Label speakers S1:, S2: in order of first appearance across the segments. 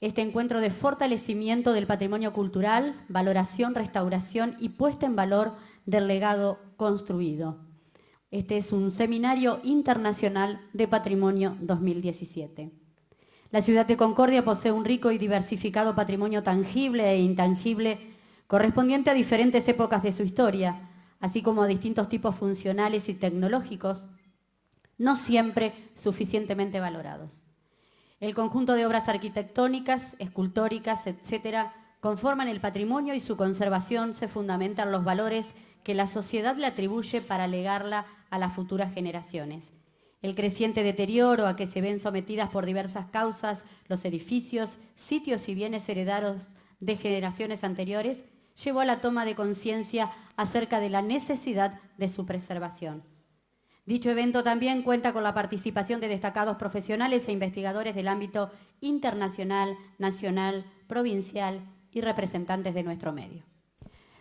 S1: Este encuentro de fortalecimiento del patrimonio cultural, valoración, restauración y puesta en valor del legado construido. Este es un seminario internacional de patrimonio 2017. La ciudad de Concordia posee un rico y diversificado patrimonio tangible e intangible correspondiente a diferentes épocas de su historia, así como a distintos tipos funcionales y tecnológicos, no siempre suficientemente valorados. El conjunto de obras arquitectónicas, escultóricas, etcétera, conforman el patrimonio y su conservación se fundamenta en los valores que la sociedad le atribuye para legarla a las futuras generaciones. El creciente deterioro a que se ven sometidas por diversas causas los edificios, sitios y bienes heredados de generaciones anteriores llevó a la toma de conciencia acerca de la necesidad de su preservación. Dicho evento también cuenta con la participación de destacados profesionales e investigadores del ámbito internacional, nacional, provincial y representantes de nuestro medio.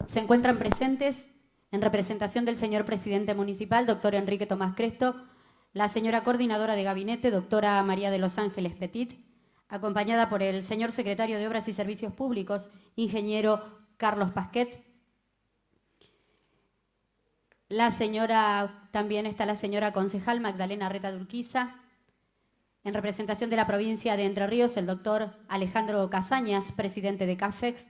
S1: Se encuentran presentes, en representación del señor presidente municipal, doctor Enrique Tomás Cresto, la señora coordinadora de gabinete, doctora María de los Ángeles Petit, acompañada por el señor secretario de Obras y Servicios Públicos, ingeniero Carlos Pasquet. También está la señora concejal Magdalena Reta de Urquiza. En representación de la provincia de Entre Ríos, el doctor Alejandro Casañas, presidente de CAFEX,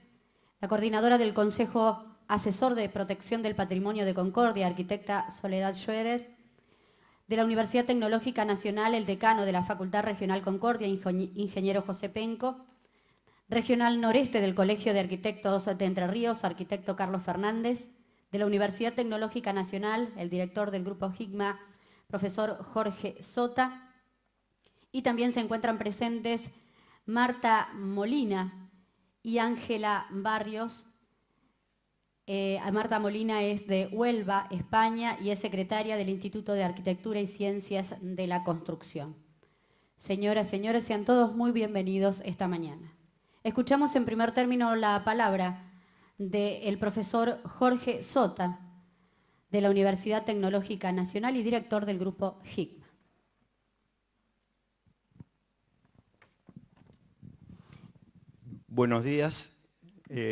S1: la coordinadora del Consejo Asesor de Protección del Patrimonio de Concordia, arquitecta Soledad Schroeder, de la Universidad Tecnológica Nacional, el decano de la Facultad Regional Concordia, ingeniero José Penco, Regional Noreste del Colegio de Arquitectos de Entre Ríos, arquitecto Carlos Fernández, de la Universidad Tecnológica Nacional, el director del Grupo HIGMA, profesor Jorge Sota, y también se encuentran presentes Marta Molina y Ángela Barrios. Marta Molina es de Huelva, España, y es secretaria del Instituto de Arquitectura y Ciencias de la Construcción. Señoras, señores, sean todos muy bienvenidos esta mañana. Escuchamos en primer término la palabra del profesor Jorge Sota, de la Universidad Tecnológica Nacional y director del Grupo HIGMA.
S2: Buenos días,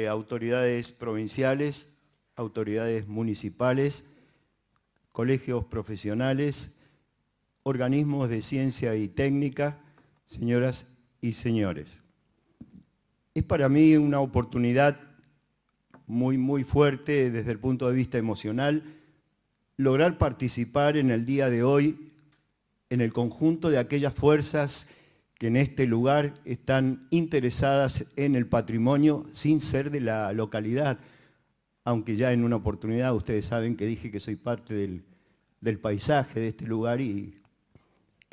S2: autoridades provinciales, autoridades municipales, colegios profesionales, organismos de ciencia y técnica, señoras y señores. Es para mí una oportunidad muy fuerte desde el punto de vista emocional lograr participar en el día de hoy en el conjunto de aquellas fuerzas que en este lugar están interesadas en el patrimonio sin ser de la localidad, aunque ya en una oportunidad ustedes saben que dije que soy parte del paisaje de este lugar y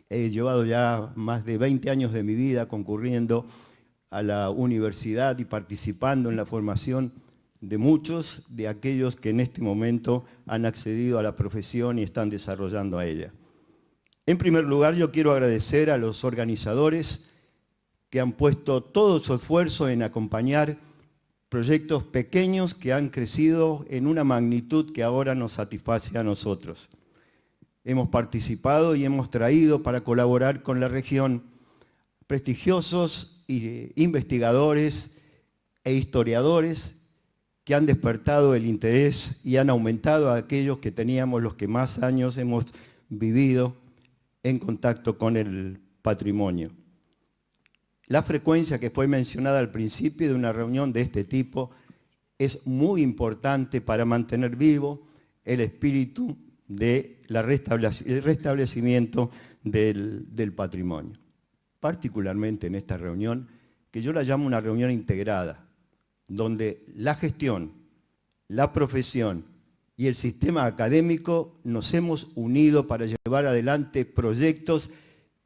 S2: he llevado ya más de 20 años de mi vida concurriendo a la universidad y participando en la formación de muchos de aquellos que en este momento han accedido a la profesión y están desarrollando a ella. En primer lugar, yo quiero agradecer a los organizadores que han puesto todo su esfuerzo en acompañar proyectos pequeños que han crecido en una magnitud que ahora nos satisface a nosotros. Hemos participado y hemos traído para colaborar con la región prestigiosos investigadores e historiadores que han despertado el interés y han aumentado a aquellos que teníamos los que más años hemos vivido en contacto con el patrimonio. La frecuencia que fue mencionada al principio de una reunión de este tipo es muy importante para mantener vivo el espíritu de el restablecimiento del patrimonio. Particularmente en esta reunión, que yo la llamo una reunión integrada, donde la gestión, la profesión y el sistema académico nos hemos unido para llevar adelante proyectos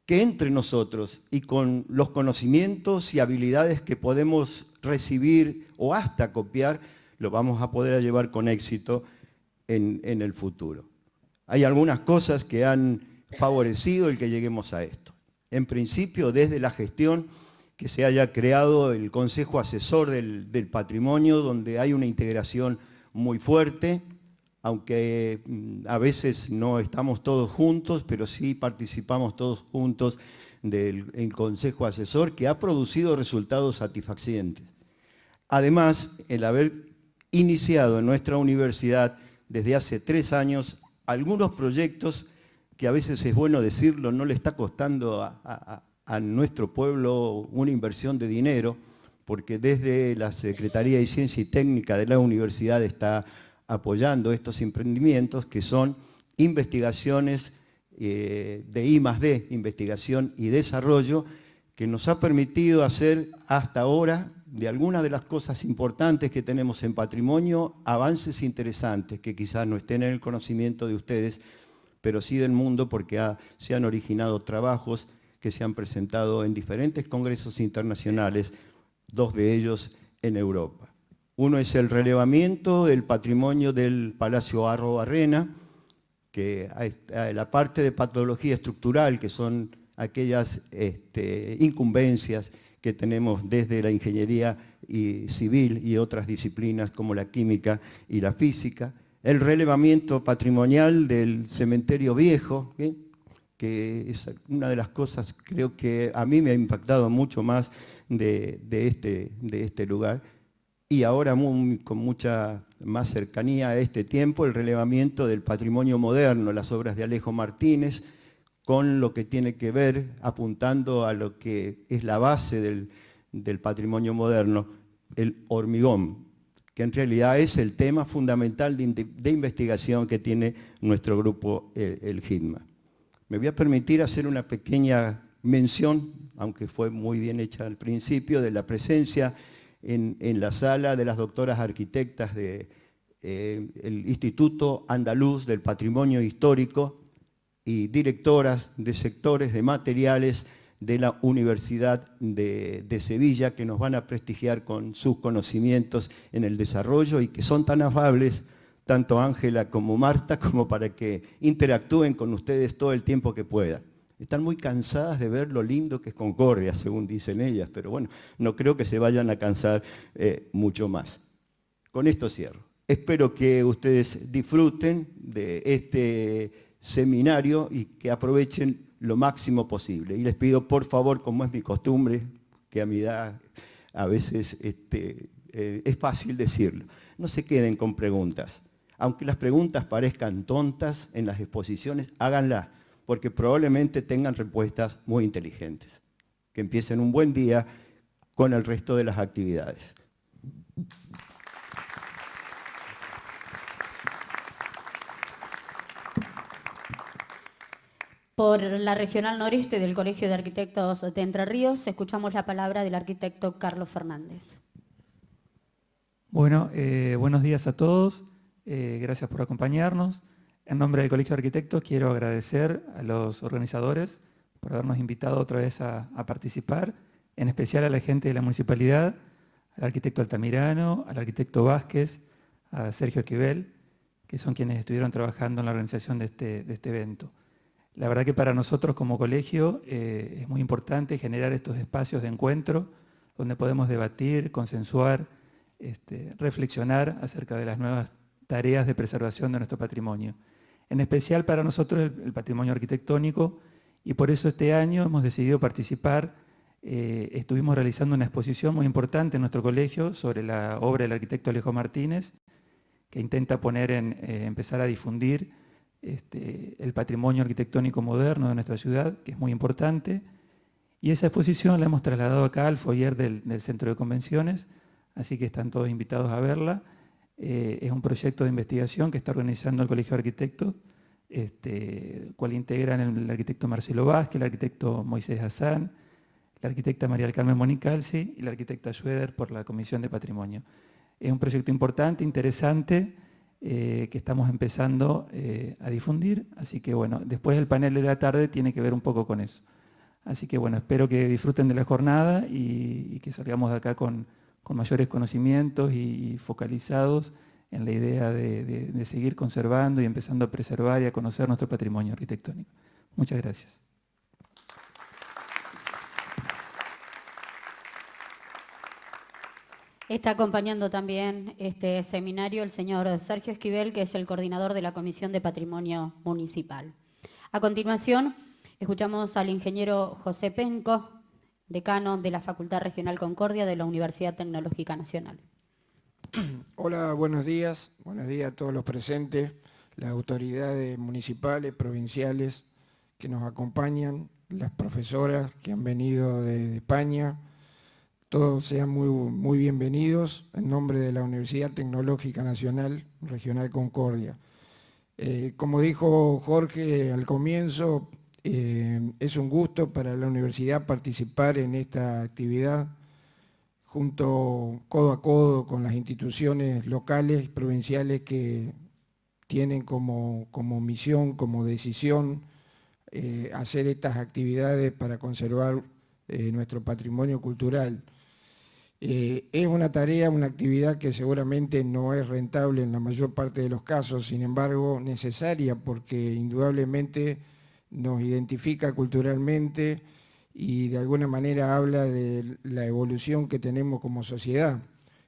S2: que entre nosotros y con los conocimientos y habilidades que podemos recibir o hasta copiar, lo vamos a poder llevar con éxito en el futuro. Hay algunas cosas que han favorecido el que lleguemos a esto. En principio, desde la gestión, que se haya creado el Consejo Asesor del Patrimonio, donde hay una integración muy fuerte, aunque a veces no estamos todos juntos, pero sí participamos todos juntos del Consejo Asesor, que ha producido resultados satisfacientes. Además, el haber iniciado en nuestra universidad desde hace 3 años algunos proyectos que a veces es bueno decirlo, no le está costando a nuestro pueblo una inversión de dinero, porque desde la Secretaría de Ciencia y Técnica de la universidad está apoyando estos emprendimientos que son investigaciones de I+D, investigación y desarrollo, que nos ha permitido hacer hasta ahora, de algunas de las cosas importantes que tenemos en patrimonio, avances interesantes que quizás no estén en el conocimiento de ustedes, pero sí del mundo, porque se han originado trabajos que se han presentado en diferentes congresos internacionales, 2 de ellos en Europa. Uno es el relevamiento del patrimonio del Palacio Arro Barrena, que la parte de patología estructural, que son aquellas incumbencias que tenemos desde la ingeniería civil y otras disciplinas como la química y la física. El relevamiento patrimonial del cementerio viejo, que es una de las cosas, creo que a mí me ha impactado mucho más de este lugar. Y ahora con mucha más cercanía a este tiempo, el relevamiento del patrimonio moderno, las obras de Alejo Martínez, con lo que tiene que ver, apuntando a lo que es la base del patrimonio moderno, el hormigón, que en realidad es el tema fundamental de investigación que tiene nuestro grupo, el HITMA. Me voy a permitir hacer una pequeña mención, aunque fue muy bien hecha al principio, de la presencia en la sala de las doctoras arquitectas del Instituto Andaluz del Patrimonio Histórico y directoras de sectores de materiales de la Universidad de Sevilla, que nos van a prestigiar con sus conocimientos en el desarrollo y que son tan afables, tanto Ángela como Marta, como para que interactúen con ustedes todo el tiempo que puedan. Están muy cansadas de ver lo lindo que es Concordia, según dicen ellas, pero bueno, no creo que se vayan a cansar mucho más. Con esto cierro. Espero que ustedes disfruten de este seminario y que aprovechen lo máximo posible. Y les pido, por favor, como es mi costumbre, que a mi edad a veces es fácil decirlo, no se queden con preguntas. Aunque las preguntas parezcan tontas en las exposiciones, háganlas, porque probablemente tengan respuestas muy inteligentes. Que empiecen un buen día con el resto de las actividades.
S1: Por la Regional Noreste del Colegio de Arquitectos de Entre Ríos, escuchamos la palabra del arquitecto Carlos Fernández.
S3: Bueno, buenos días a todos. Gracias por acompañarnos. En nombre del Colegio de Arquitectos quiero agradecer a los organizadores por habernos invitado otra vez a participar, en especial a la gente de la municipalidad, al arquitecto Altamirano, al arquitecto Vázquez, a Sergio Esquivel, que son quienes estuvieron trabajando en la organización de este evento. La verdad que para nosotros como colegio es muy importante generar estos espacios de encuentro donde podemos debatir, consensuar, reflexionar acerca de las nuevas tareas de preservación de nuestro patrimonio. En especial para nosotros el patrimonio arquitectónico, y por eso este año hemos decidido participar. Estuvimos realizando una exposición muy importante en nuestro colegio sobre la obra del arquitecto Alejo Martínez, que intenta empezar a difundir el patrimonio arquitectónico moderno de nuestra ciudad, que es muy importante. Y esa exposición la hemos trasladado acá al foyer del Centro de Convenciones, así que están todos invitados a verla. Es un proyecto de investigación que está organizando el Colegio de Arquitectos, cual integran el arquitecto Marcelo Vázquez, el arquitecto Moisés Hassan, la arquitecta María del Carmen Monicalzi y la arquitecta Schroeder por la Comisión de Patrimonio. Es un proyecto importante, interesante, que estamos empezando a difundir, así que bueno, después el panel de la tarde tiene que ver un poco con eso. Así que bueno, espero que disfruten de la jornada y que salgamos de acá con mayores conocimientos y focalizados en la idea de seguir conservando y empezando a preservar y a conocer nuestro patrimonio arquitectónico. Muchas gracias.
S1: Está acompañando también este seminario el señor Sergio Esquivel, que es el coordinador de la Comisión de Patrimonio Municipal. A continuación, Escuchamos al ingeniero José Penco, decano de la Facultad Regional Concordia de la Universidad Tecnológica Nacional.
S4: Hola, buenos días a todos los presentes, las autoridades municipales, provinciales que nos acompañan, las profesoras que han venido de España, todos sean muy bienvenidos en nombre de la Universidad Tecnológica Nacional Regional Concordia. Como dijo Jorge al comienzo, es un gusto para la universidad participar en esta actividad junto codo a codo con las instituciones locales y provinciales que tienen como misión, como decisión, hacer estas actividades para conservar nuestro patrimonio cultural. Es una tarea, una actividad que seguramente no es rentable en la mayor parte de los casos, sin embargo necesaria porque indudablemente nos identifica culturalmente y de alguna manera habla de la evolución que tenemos como sociedad.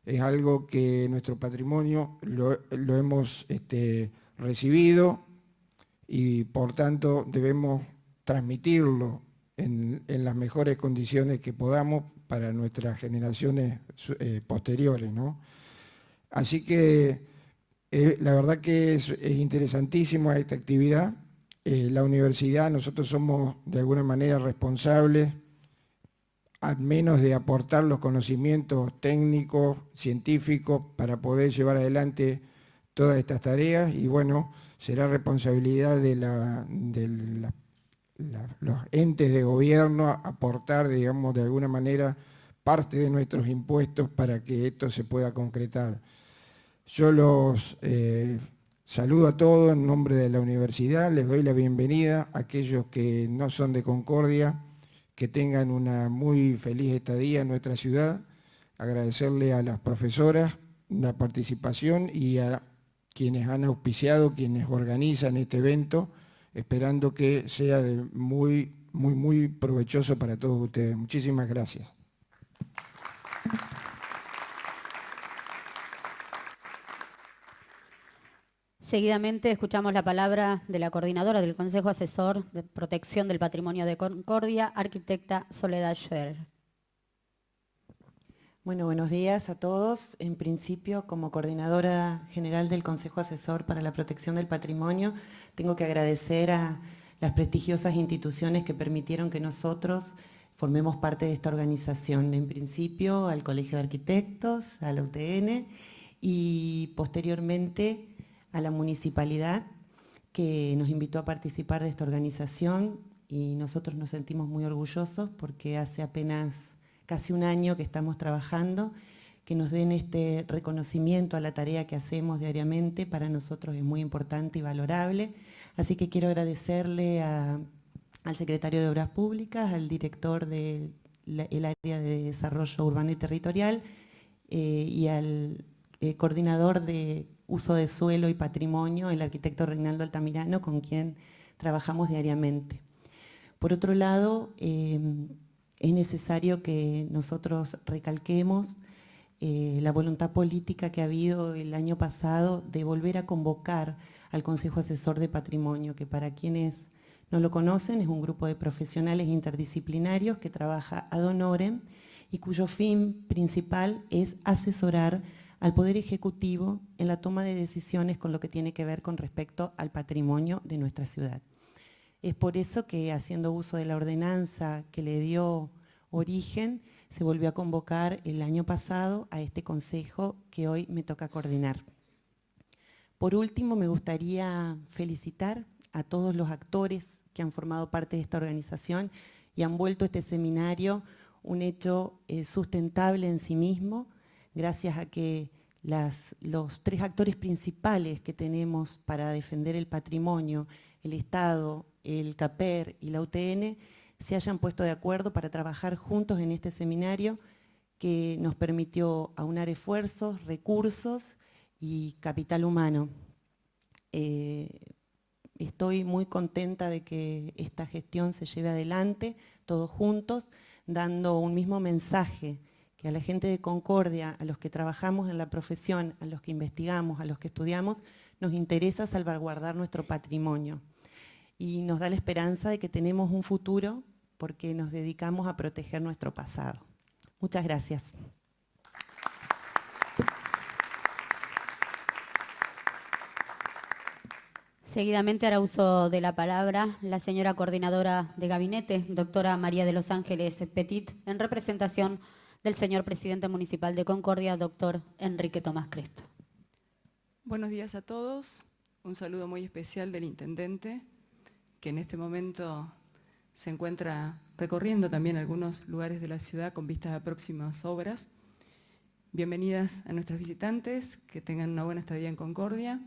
S4: Es algo que nuestro patrimonio lo hemos recibido y por tanto debemos transmitirlo en las mejores condiciones que podamos para nuestras generaciones posteriores, ¿no? Así que la verdad que es interesantísima esta actividad. La universidad, nosotros somos de alguna manera responsables, al menos de aportar los conocimientos técnicos, científicos, para poder llevar adelante todas estas tareas y bueno, será responsabilidad de los entes de gobierno aportar, digamos, de alguna manera parte de nuestros impuestos para que esto se pueda concretar. Yo los saludo a todos en nombre de la universidad, les doy la bienvenida a aquellos que no son de Concordia, que tengan una muy feliz estadía en nuestra ciudad, agradecerle a las profesoras la participación y a quienes han auspiciado, quienes organizan este evento, esperando que sea muy provechoso para todos ustedes. Muchísimas gracias.
S1: Seguidamente escuchamos la palabra de la coordinadora del Consejo Asesor de Protección del Patrimonio de Concordia, arquitecta Soledad Schwer.
S5: Bueno, buenos días a todos. En principio, como coordinadora general del Consejo Asesor para la Protección del Patrimonio, tengo que agradecer a las prestigiosas instituciones que permitieron que nosotros formemos parte de esta organización. En principio, al Colegio de Arquitectos, a la UTN y posteriormente a la municipalidad que nos invitó a participar de esta organización y nosotros nos sentimos muy orgullosos porque hace apenas casi un año que estamos trabajando, que nos den este reconocimiento a la tarea que hacemos diariamente, para nosotros es muy importante y valorable. Así que quiero agradecerle al secretario de Obras Públicas, al director del área de Desarrollo Urbano y Territorial y al coordinador de Uso de Suelo y Patrimonio, el arquitecto Reinaldo Altamirano, con quien trabajamos diariamente. Por otro lado, es necesario que nosotros recalquemos la voluntad política que ha habido el año pasado de volver a convocar al Consejo Asesor de Patrimonio, que para quienes no lo conocen es un grupo de profesionales interdisciplinarios que trabaja ad honorem y cuyo fin principal es asesorar al Poder Ejecutivo en la toma de decisiones con lo que tiene que ver con respecto al patrimonio de nuestra ciudad. Es por eso que, haciendo uso de la ordenanza que le dio origen, se volvió a convocar el año pasado a este consejo que hoy me toca coordinar. Por último, me gustaría felicitar a todos los actores que han formado parte de esta organización y han vuelto este seminario un hecho sustentable en sí mismo, gracias a que los tres actores principales que tenemos para defender el patrimonio, el Estado, el CAPER y la UTN, se hayan puesto de acuerdo para trabajar juntos en este seminario que nos permitió aunar esfuerzos, recursos y capital humano. Estoy muy contenta de que esta gestión se lleve adelante, todos juntos, dando un mismo mensaje, que a la gente de Concordia, a los que trabajamos en la profesión, a los que investigamos, a los que estudiamos, nos interesa salvaguardar nuestro patrimonio. y nos da la esperanza de que tenemos un futuro porque nos dedicamos a proteger nuestro pasado. Muchas gracias.
S1: Seguidamente hará uso de la palabra la señora coordinadora de gabinete, doctora María de los Ángeles Petit, en representación del señor presidente municipal de Concordia, doctor Enrique Tomás Cresto.
S6: Buenos días a todos. Un saludo muy especial del intendente, que en este momento se encuentra recorriendo también algunos lugares de la ciudad con vistas a próximas obras. Bienvenidas a nuestros visitantes, que tengan una buena estadía en Concordia.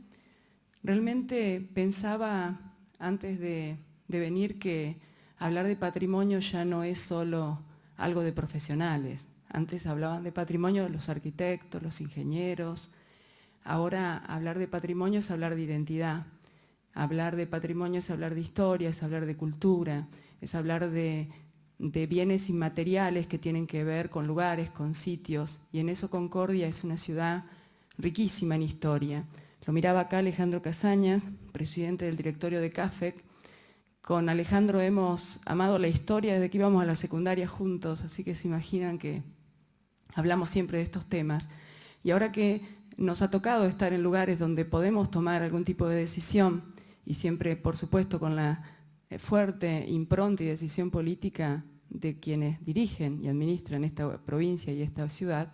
S6: Realmente pensaba antes de venir que hablar de patrimonio ya no es solo algo de profesionales. Antes hablaban de patrimonio los arquitectos, los ingenieros. Ahora hablar de patrimonio es hablar de identidad. Hablar de patrimonio es hablar de historia, es hablar de cultura, es hablar de bienes inmateriales que tienen que ver con lugares, con sitios. Y en eso Concordia es una ciudad riquísima en historia. Lo miraba acá Alejandro Casañas, presidente del directorio de CAFEC. Con Alejandro hemos amado la historia desde que íbamos a la secundaria juntos, así que se imaginan que hablamos siempre de estos temas. Y ahora que nos ha tocado estar en lugares donde podemos tomar algún tipo de decisión, y siempre, por supuesto, con la fuerte impronta y decisión política de quienes dirigen y administran esta provincia y esta ciudad,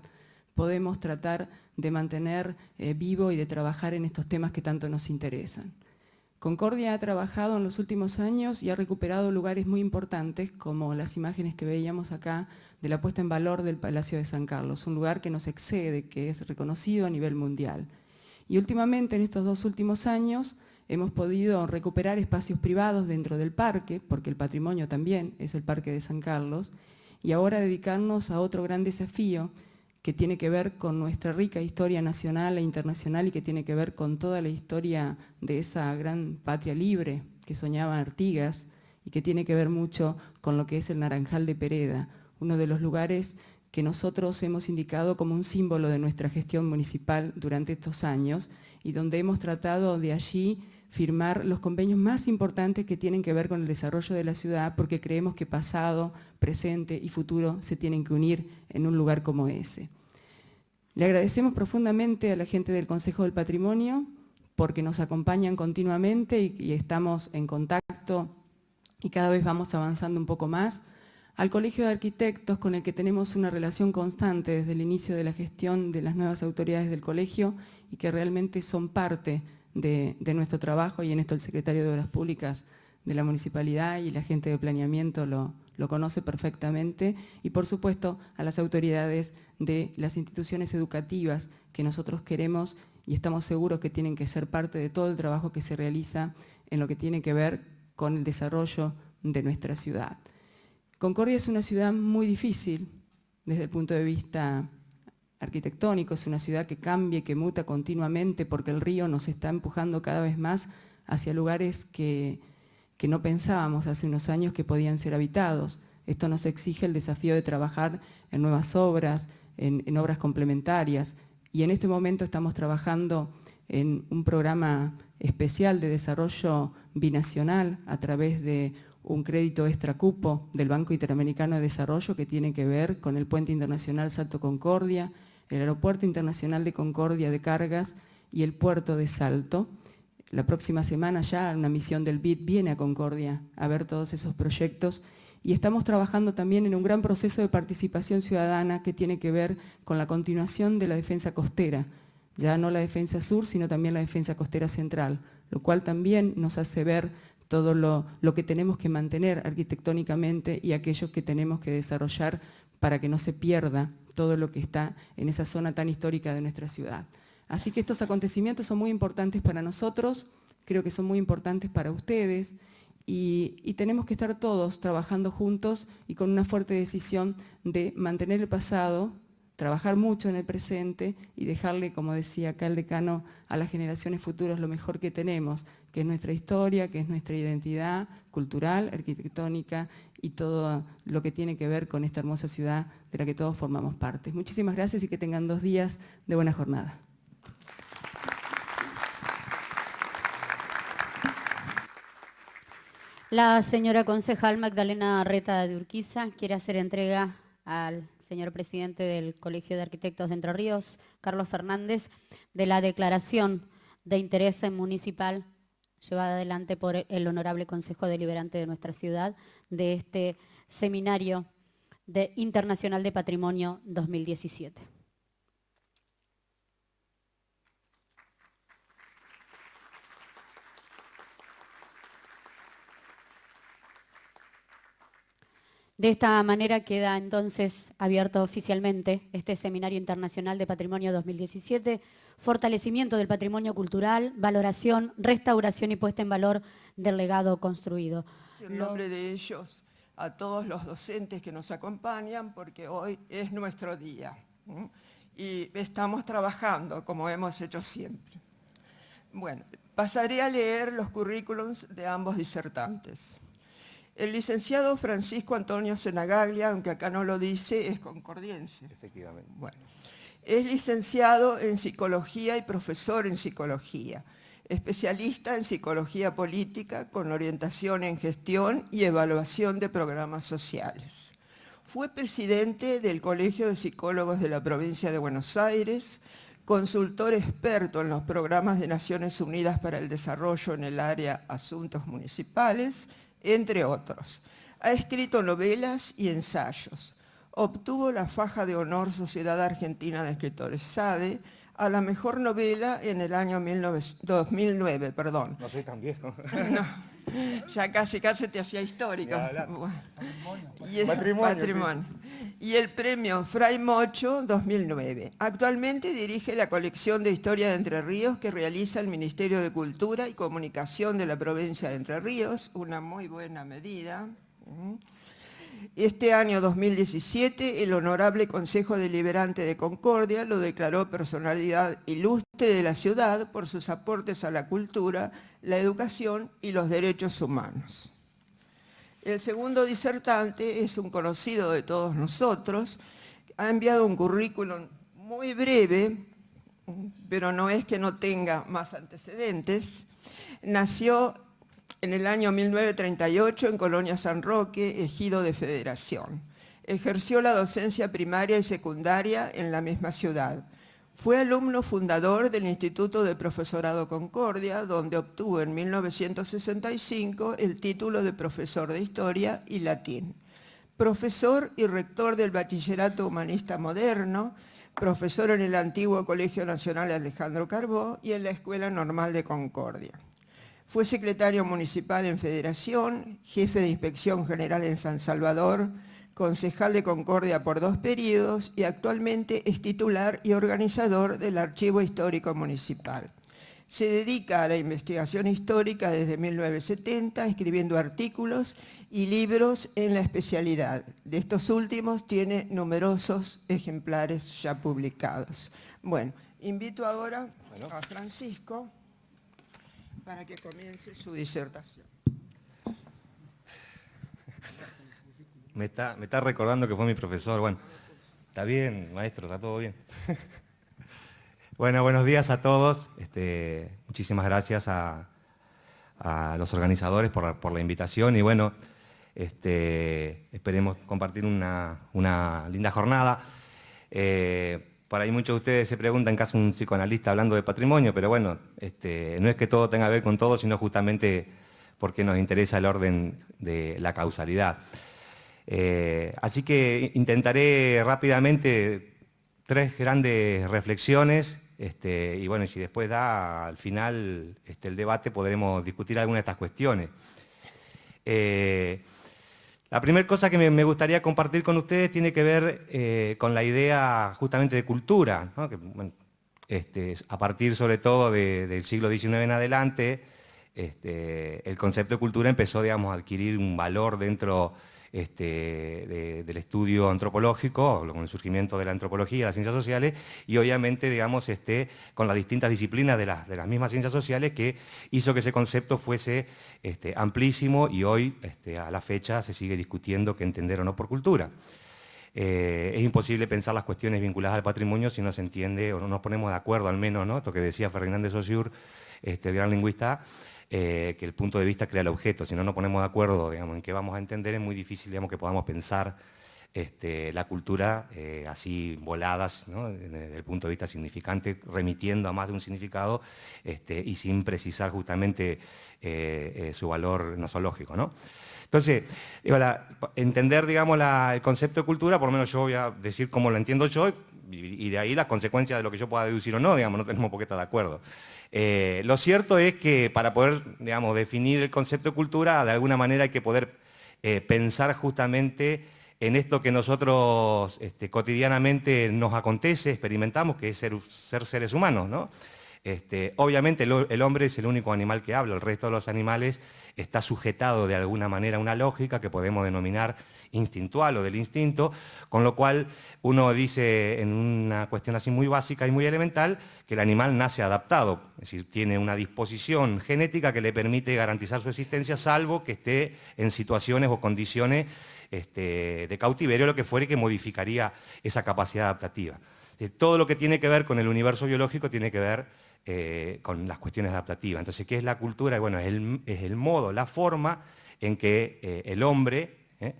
S6: podemos tratar de mantener vivo y de trabajar en estos temas que tanto nos interesan. Concordia ha trabajado en los últimos años y ha recuperado lugares muy importantes, como las imágenes que veíamos acá de la puesta en valor del Palacio de San Carlos, un lugar que nos excede, que es reconocido a nivel mundial. Y últimamente, en estos 2 últimos años, hemos podido recuperar espacios privados dentro del parque, porque el patrimonio también es el Parque de San Carlos, y ahora dedicarnos a otro gran desafío, que tiene que ver con nuestra rica historia nacional e internacional y que tiene que ver con toda la historia de esa gran patria libre que soñaba Artigas y que tiene que ver mucho con lo que es el Naranjal de Pereda, uno de los lugares que nosotros hemos indicado como un símbolo de nuestra gestión municipal durante estos años y donde hemos tratado de allí firmar los convenios más importantes que tienen que ver con el desarrollo de la ciudad, porque creemos que pasado, presente y futuro se tienen que unir en un lugar como ese. Le agradecemos profundamente a la gente del Consejo del Patrimonio porque nos acompañan continuamente y estamos en contacto y cada vez vamos avanzando un poco más. Al Colegio de Arquitectos, con el que tenemos una relación constante desde el inicio de la gestión de las nuevas autoridades del colegio y que realmente son parte de nuestro trabajo, y en esto el secretario de Obras Públicas de la Municipalidad y la gente de Planeamiento lo conoce perfectamente, y por supuesto a las autoridades de las instituciones educativas que nosotros queremos y estamos seguros que tienen que ser parte de todo el trabajo que se realiza en lo que tiene que ver con el desarrollo de nuestra ciudad. Concordia es una ciudad muy difícil desde el punto de vista arquitectónico, es una ciudad que cambia y que muta continuamente porque el río nos está empujando cada vez más hacia lugares que no pensábamos hace unos años que podían ser habitados. Esto nos exige el desafío de trabajar en nuevas obras, en obras complementarias, y en este momento estamos trabajando en un programa especial de desarrollo binacional a través de un crédito extracupo del Banco Interamericano de Desarrollo que tiene que ver con el Puente Internacional Salto Concordia, el Aeropuerto Internacional de Concordia de Cargas y el Puerto de Salto. La próxima semana ya una misión del BID viene a Concordia a ver todos esos proyectos y estamos trabajando también en un gran proceso de participación ciudadana que tiene que ver con la continuación de la defensa costera, ya no la defensa sur, sino también la defensa costera central, lo cual también nos hace ver todo lo que tenemos que mantener arquitectónicamente y aquello que tenemos que desarrollar para que no se pierda todo lo que está en esa zona tan histórica de nuestra ciudad. Así que estos acontecimientos son muy importantes para nosotros, creo que son muy importantes para ustedes y tenemos que estar todos trabajando juntos y con una fuerte decisión de mantener el pasado, trabajar mucho en el presente y dejarle, como decía acá el decano, a las generaciones futuras lo mejor que tenemos, que es nuestra historia, que es nuestra identidad cultural, arquitectónica y todo lo que tiene que ver con esta hermosa ciudad de la que todos formamos parte. Muchísimas gracias y que tengan 2 días de buena jornada.
S1: La señora concejal Magdalena Reta de Urquiza quiere hacer entrega al señor presidente del Colegio de Arquitectos de Entre Ríos, Carlos Fernández, de la declaración de interés municipal llevada adelante por el Honorable Consejo Deliberante de nuestra ciudad de este Seminario Internacional de Patrimonio 2017. De esta manera queda entonces abierto oficialmente este Seminario Internacional de Patrimonio 2017, fortalecimiento del patrimonio cultural, valoración, restauración y puesta en valor del legado construido.
S7: En nombre de ellos, a todos los docentes que nos acompañan, porque hoy es nuestro día, ¿sí? Y estamos trabajando como hemos hecho siempre. Bueno, pasaré a leer los currículums de ambos disertantes. El licenciado Francisco Antonio Senagaglia, aunque acá no lo dice, es concordiense.
S8: Efectivamente.
S7: Bueno, es licenciado en Psicología y profesor en Psicología, especialista en Psicología Política con orientación en Gestión y Evaluación de Programas Sociales. Fue presidente del Colegio de Psicólogos de la Provincia de Buenos Aires, consultor experto en los programas de Naciones Unidas para el Desarrollo en el área Asuntos Municipales, entre otros. Ha escrito novelas y ensayos. Obtuvo la faja de honor Sociedad Argentina de Escritores SADE a la mejor novela en el año 2009.
S8: No soy tan viejo.
S7: No, ya casi te hacía histórico. Bueno. Y el
S8: Patrimonio.
S7: Sí. Y el premio Fray Mocho 2009. Actualmente dirige la colección de historia de Entre Ríos que realiza el Ministerio de Cultura y Comunicación de la provincia de Entre Ríos, una muy buena medida. Este año 2017, el Honorable Consejo Deliberante de Concordia lo declaró personalidad ilustre de la ciudad por sus aportes a la cultura, la educación y los derechos humanos. El segundo disertante es un conocido de todos nosotros, ha enviado un currículum muy breve, pero no es que no tenga más antecedentes. Nació en el año 1938 en Colonia San Roque, ejido de Federación. Ejerció la docencia primaria y secundaria en la misma ciudad. Fue alumno fundador del Instituto de Profesorado Concordia, donde obtuvo en 1965 el título de profesor de Historia y Latín. Profesor y rector del Bachillerato Humanista Moderno, profesor en el antiguo Colegio Nacional Alejandro Carbó y en la Escuela Normal de Concordia. Fue secretario municipal en Federación, jefe de Inspección General en San Salvador, concejal de Concordia por 2 periodos y actualmente es titular y organizador del Archivo Histórico Municipal. Se dedica a la investigación histórica desde 1970, escribiendo artículos y libros en la especialidad. De estos últimos tiene numerosos ejemplares ya publicados. Bueno, invito ahora a Francisco para que comience su disertación.
S8: Me está recordando que fue mi profesor. Bueno, está bien, maestro, está todo bien. Bueno, buenos días a todos. Muchísimas gracias a los organizadores por la invitación y bueno, esperemos compartir una linda jornada. Por ahí muchos de ustedes se preguntan qué hace un psicoanalista hablando de patrimonio, pero bueno, no es que todo tenga que ver con todo, sino justamente porque nos interesa el orden de la causalidad. Así que intentaré rápidamente 3 grandes reflexiones y bueno, si después da al final el debate podremos discutir algunas de estas cuestiones. La primera cosa que me gustaría compartir con ustedes tiene que ver con la idea justamente de cultura, ¿no? Que, bueno, a partir sobre todo del siglo XIX en adelante, el concepto de cultura empezó, digamos, a adquirir un valor dentro del estudio antropológico, con el surgimiento de la antropología, de las ciencias sociales, y obviamente, digamos, con las distintas disciplinas de las mismas ciencias sociales, que hizo que ese concepto fuese amplísimo y hoy, a la fecha, se sigue discutiendo qué entender o no por cultura. Es imposible pensar las cuestiones vinculadas al patrimonio si no se entiende o no nos ponemos de acuerdo, al menos, ¿no? Esto que decía Fernández de Saussure, el gran lingüista, que el punto de vista crea el objeto. Si no nos ponemos de acuerdo, digamos, en qué vamos a entender, es muy difícil, digamos, que podamos pensar la cultura así voladas, ¿no? Desde el punto de vista significante, remitiendo a más de un significado y sin precisar justamente su valor nosológico, ¿no? Entonces, digo, entender, digamos, el concepto de cultura, por lo menos yo voy a decir cómo lo entiendo yo, y de ahí las consecuencias de lo que yo pueda deducir o no, digamos, no tenemos por qué estar de acuerdo. Lo cierto es que para poder, digamos, definir el concepto de cultura, de alguna manera hay que poder pensar justamente en esto que nosotros cotidianamente nos acontece, experimentamos, que es ser seres humanos, ¿no? Obviamente el hombre es el único animal que habla, el resto de los animales está sujetado de alguna manera a una lógica que podemos denominar instintual o del instinto, con lo cual uno dice en una cuestión así muy básica y muy elemental que el animal nace adaptado, es decir, tiene una disposición genética que le permite garantizar su existencia salvo que esté en situaciones o condiciones de cautiverio, lo que fuere, que modificaría esa capacidad adaptativa. Todo lo que tiene que ver con el universo biológico tiene que ver con las cuestiones adaptativas. Entonces, ¿qué es la cultura? Bueno, es el modo, la forma en que el hombre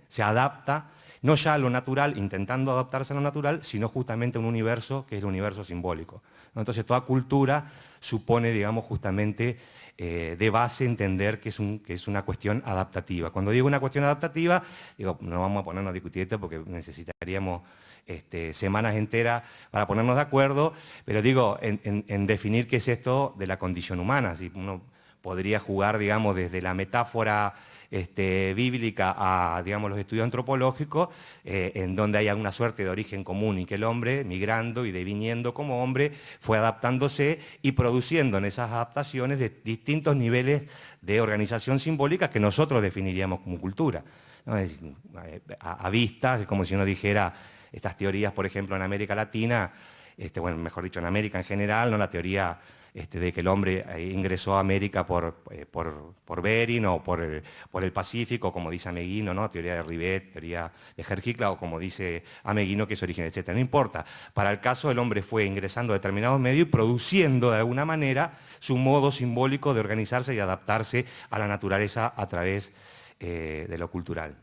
S8: se adapta, no ya a lo natural, intentando adaptarse a lo natural, sino justamente a un universo que es el universo simbólico, ¿no? Entonces, toda cultura supone, digamos, justamente de base entender que es una cuestión adaptativa. Cuando digo una cuestión adaptativa, digo, no vamos a ponernos a discutir esto porque necesitaríamos semanas enteras para ponernos de acuerdo, pero digo, en definir qué es esto de la condición humana. Si uno podría jugar, digamos, desde la metáfora bíblica a, digamos, los estudios antropológicos, en donde haya una suerte de origen común y que el hombre, migrando y deviniendo como hombre, fue adaptándose y produciendo en esas adaptaciones de distintos niveles de organización simbólica que nosotros definiríamos como cultura, ¿no? A vista, es como si uno dijera estas teorías, por ejemplo, en América Latina, bueno, mejor dicho, en América en general, ¿no? La teoría de que el hombre ingresó a América por Bering o por el Pacífico, como dice Ameguino, ¿no? Teoría de Rivet, teoría de Herjikla, o como dice Ameguino, que es origen, etc. No importa. Para el caso, el hombre fue ingresando a determinados medios y produciendo de alguna manera su modo simbólico de organizarse y adaptarse a la naturaleza a través de lo cultural.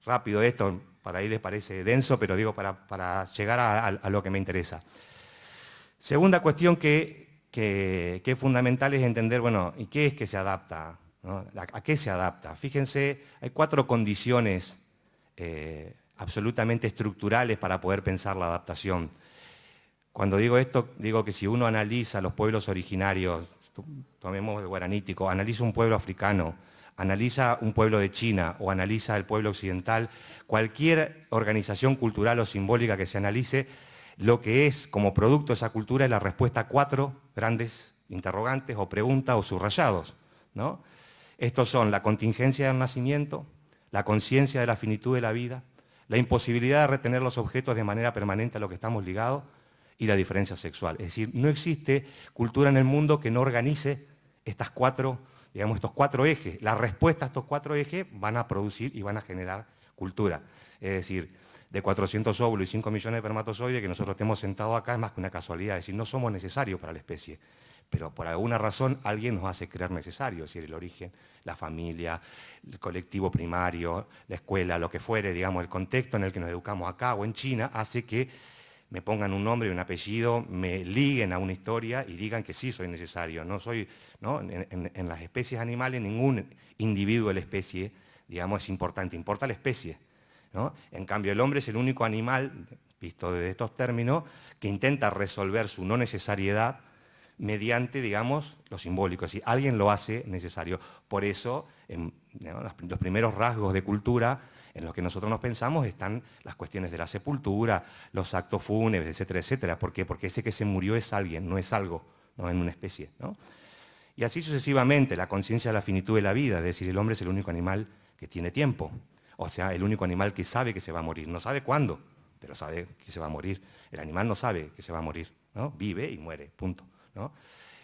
S8: Rápido esto, para ahí les parece denso, pero digo para llegar a lo que me interesa. Segunda cuestión que es fundamental es entender, bueno, ¿y qué es que se adapta? ¿No? ¿A qué se adapta? Fíjense, hay 4 condiciones absolutamente estructurales para poder pensar la adaptación. Cuando digo esto, digo que si uno analiza los pueblos originarios, tomemos el guaranítico, analiza un pueblo africano, analiza un pueblo de China o analiza el pueblo occidental, cualquier organización cultural o simbólica que se analice, lo que es como producto de esa cultura es la respuesta a 4 grandes interrogantes o preguntas o subrayados, ¿no? Estos son la contingencia del nacimiento, la conciencia de la finitud de la vida, la imposibilidad de retener los objetos de manera permanente a lo que estamos ligados y la diferencia sexual. Es decir, no existe cultura en el mundo que no organice estos 4 ejes. La respuesta a estos 4 ejes van a producir y van a generar cultura. Es decir, de 400 óvulos y 5 millones de espermatozoides que nosotros estemos sentados acá es más que una casualidad. Es decir, no somos necesarios para la especie, pero por alguna razón alguien nos hace creer necesario. Es decir, el origen, la familia, el colectivo primario, la escuela, lo que fuere, digamos, el contexto en el que nos educamos acá o en China, hace que me pongan un nombre y un apellido, me liguen a una historia y digan que sí soy necesario. No soy, ¿no? En las especies animales ningún individuo de la especie, digamos, es importante, importa la especie, ¿no? En cambio, el hombre es el único animal, visto desde estos términos, que intenta resolver su no necesariedad mediante, digamos, lo simbólico. Es decir, alguien lo hace necesario. Por eso, los primeros rasgos de cultura en los que nosotros nos pensamos están las cuestiones de la sepultura, los actos fúnebres, etcétera, etcétera. ¿Por qué? Porque ese que se murió es alguien, no es algo, no en una especie, ¿no? Y así sucesivamente, la conciencia de la finitud de la vida, es decir, el hombre es el único animal que tiene tiempo. O sea, el único animal que sabe que se va a morir. No sabe cuándo, pero sabe que se va a morir. El animal no sabe que se va a morir, ¿no? Vive y muere, punto, ¿no?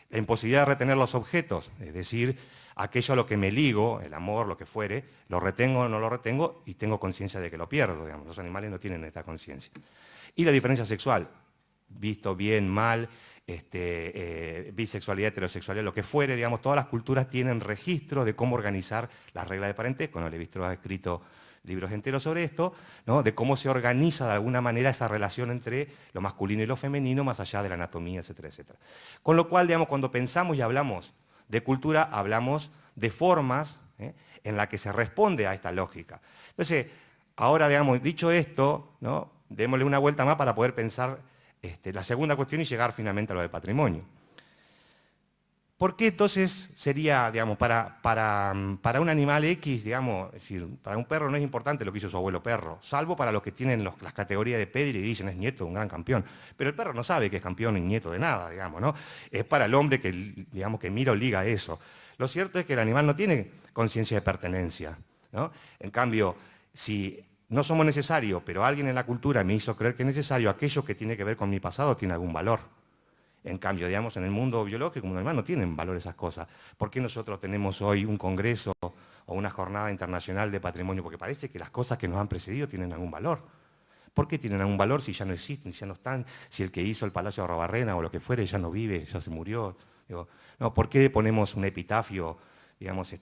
S8: La imposibilidad de retener los objetos, es decir, aquello a lo que me ligo, el amor, lo que fuere, lo retengo o no lo retengo y tengo conciencia de que lo pierdo, digamos. Los animales no tienen esta conciencia. Y la diferencia sexual, visto bien, mal, bisexualidad, heterosexualidad, lo que fuere, digamos, todas las culturas tienen registro de cómo organizar las reglas de parentesco. No, Levi-Strauss ha escrito libros enteros sobre esto, ¿no? De cómo se organiza de alguna manera esa relación entre lo masculino y lo femenino, más allá de la anatomía, etcétera, etcétera. Con lo cual, digamos, cuando pensamos y hablamos de cultura, hablamos de formas en las que se responde a esta lógica. Entonces, ahora, digamos, dicho esto, ¿no? Démosle una vuelta más para poder pensar la segunda cuestión y llegar finalmente a lo del patrimonio. ¿Por qué entonces sería, digamos, para un animal X, digamos, es decir, para un perro no es importante lo que hizo su abuelo perro, salvo para los que tienen las categorías de pedigree y dicen es nieto de un gran campeón? Pero el perro no sabe que es campeón ni nieto de nada, digamos, ¿no? Es para el hombre que, digamos, que mira o liga eso. Lo cierto es que el animal no tiene conciencia de pertenencia, ¿no? En cambio, si no somos necesarios, pero alguien en la cultura me hizo creer que es necesario, aquello que tiene que ver con mi pasado tiene algún valor. En cambio, digamos, en el mundo biológico, como normal, no tienen valor esas cosas. ¿Por qué nosotros tenemos hoy un congreso o una jornada internacional de patrimonio? Porque parece que las cosas que nos han precedido tienen algún valor. ¿Por qué tienen algún valor si ya no existen, si ya no están, si el que hizo el Palacio de Arrobarrena o lo que fuere ya no vive, ya se murió? Digo, no, ¿por qué ponemos un epitafio, digamos,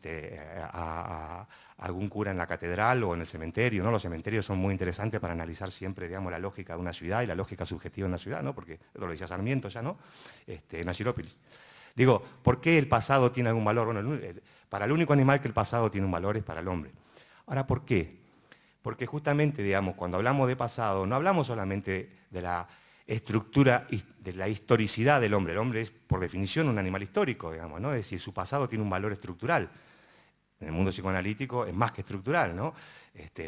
S8: a algún cura en la catedral o en el cementerio, ¿no? Los cementerios son muy interesantes para analizar siempre, digamos, la lógica de una ciudad y la lógica subjetiva de una ciudad, ¿no? Porque lo decía Sarmiento ya, ¿no? En Agirópolis. Digo, ¿por qué el pasado tiene algún valor? Bueno, para el único animal que el pasado tiene un valor es para el hombre. Ahora, ¿por qué? Porque justamente, digamos, cuando hablamos de pasado, no hablamos solamente de la estructura, de la historicidad del hombre. El hombre es, por definición, un animal histórico, digamos, ¿no? Es decir, su pasado tiene un valor estructural. En el mundo psicoanalítico es más que estructural, ¿no?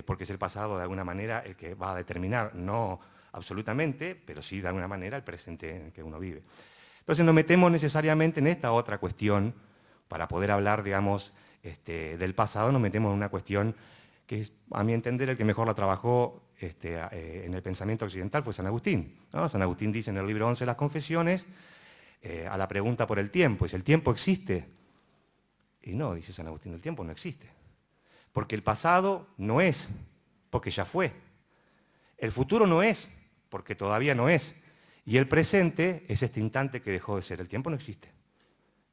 S8: Porque es el pasado de alguna manera el que va a determinar, no absolutamente, pero sí de alguna manera el presente en el que uno vive. Entonces nos metemos necesariamente en esta otra cuestión, para poder hablar, digamos, del pasado, nos metemos en una cuestión que es, a mi entender, el que mejor la trabajó en el pensamiento occidental fue San Agustín, ¿no? San Agustín dice en el libro 11 de las Confesiones, a la pregunta por el tiempo, dice, ¿el tiempo existe? Y no, dice San Agustín, el tiempo no existe. Porque el pasado no es, porque ya fue. El futuro no es, porque todavía no es. Y el presente es este instante que dejó de ser. El tiempo no existe,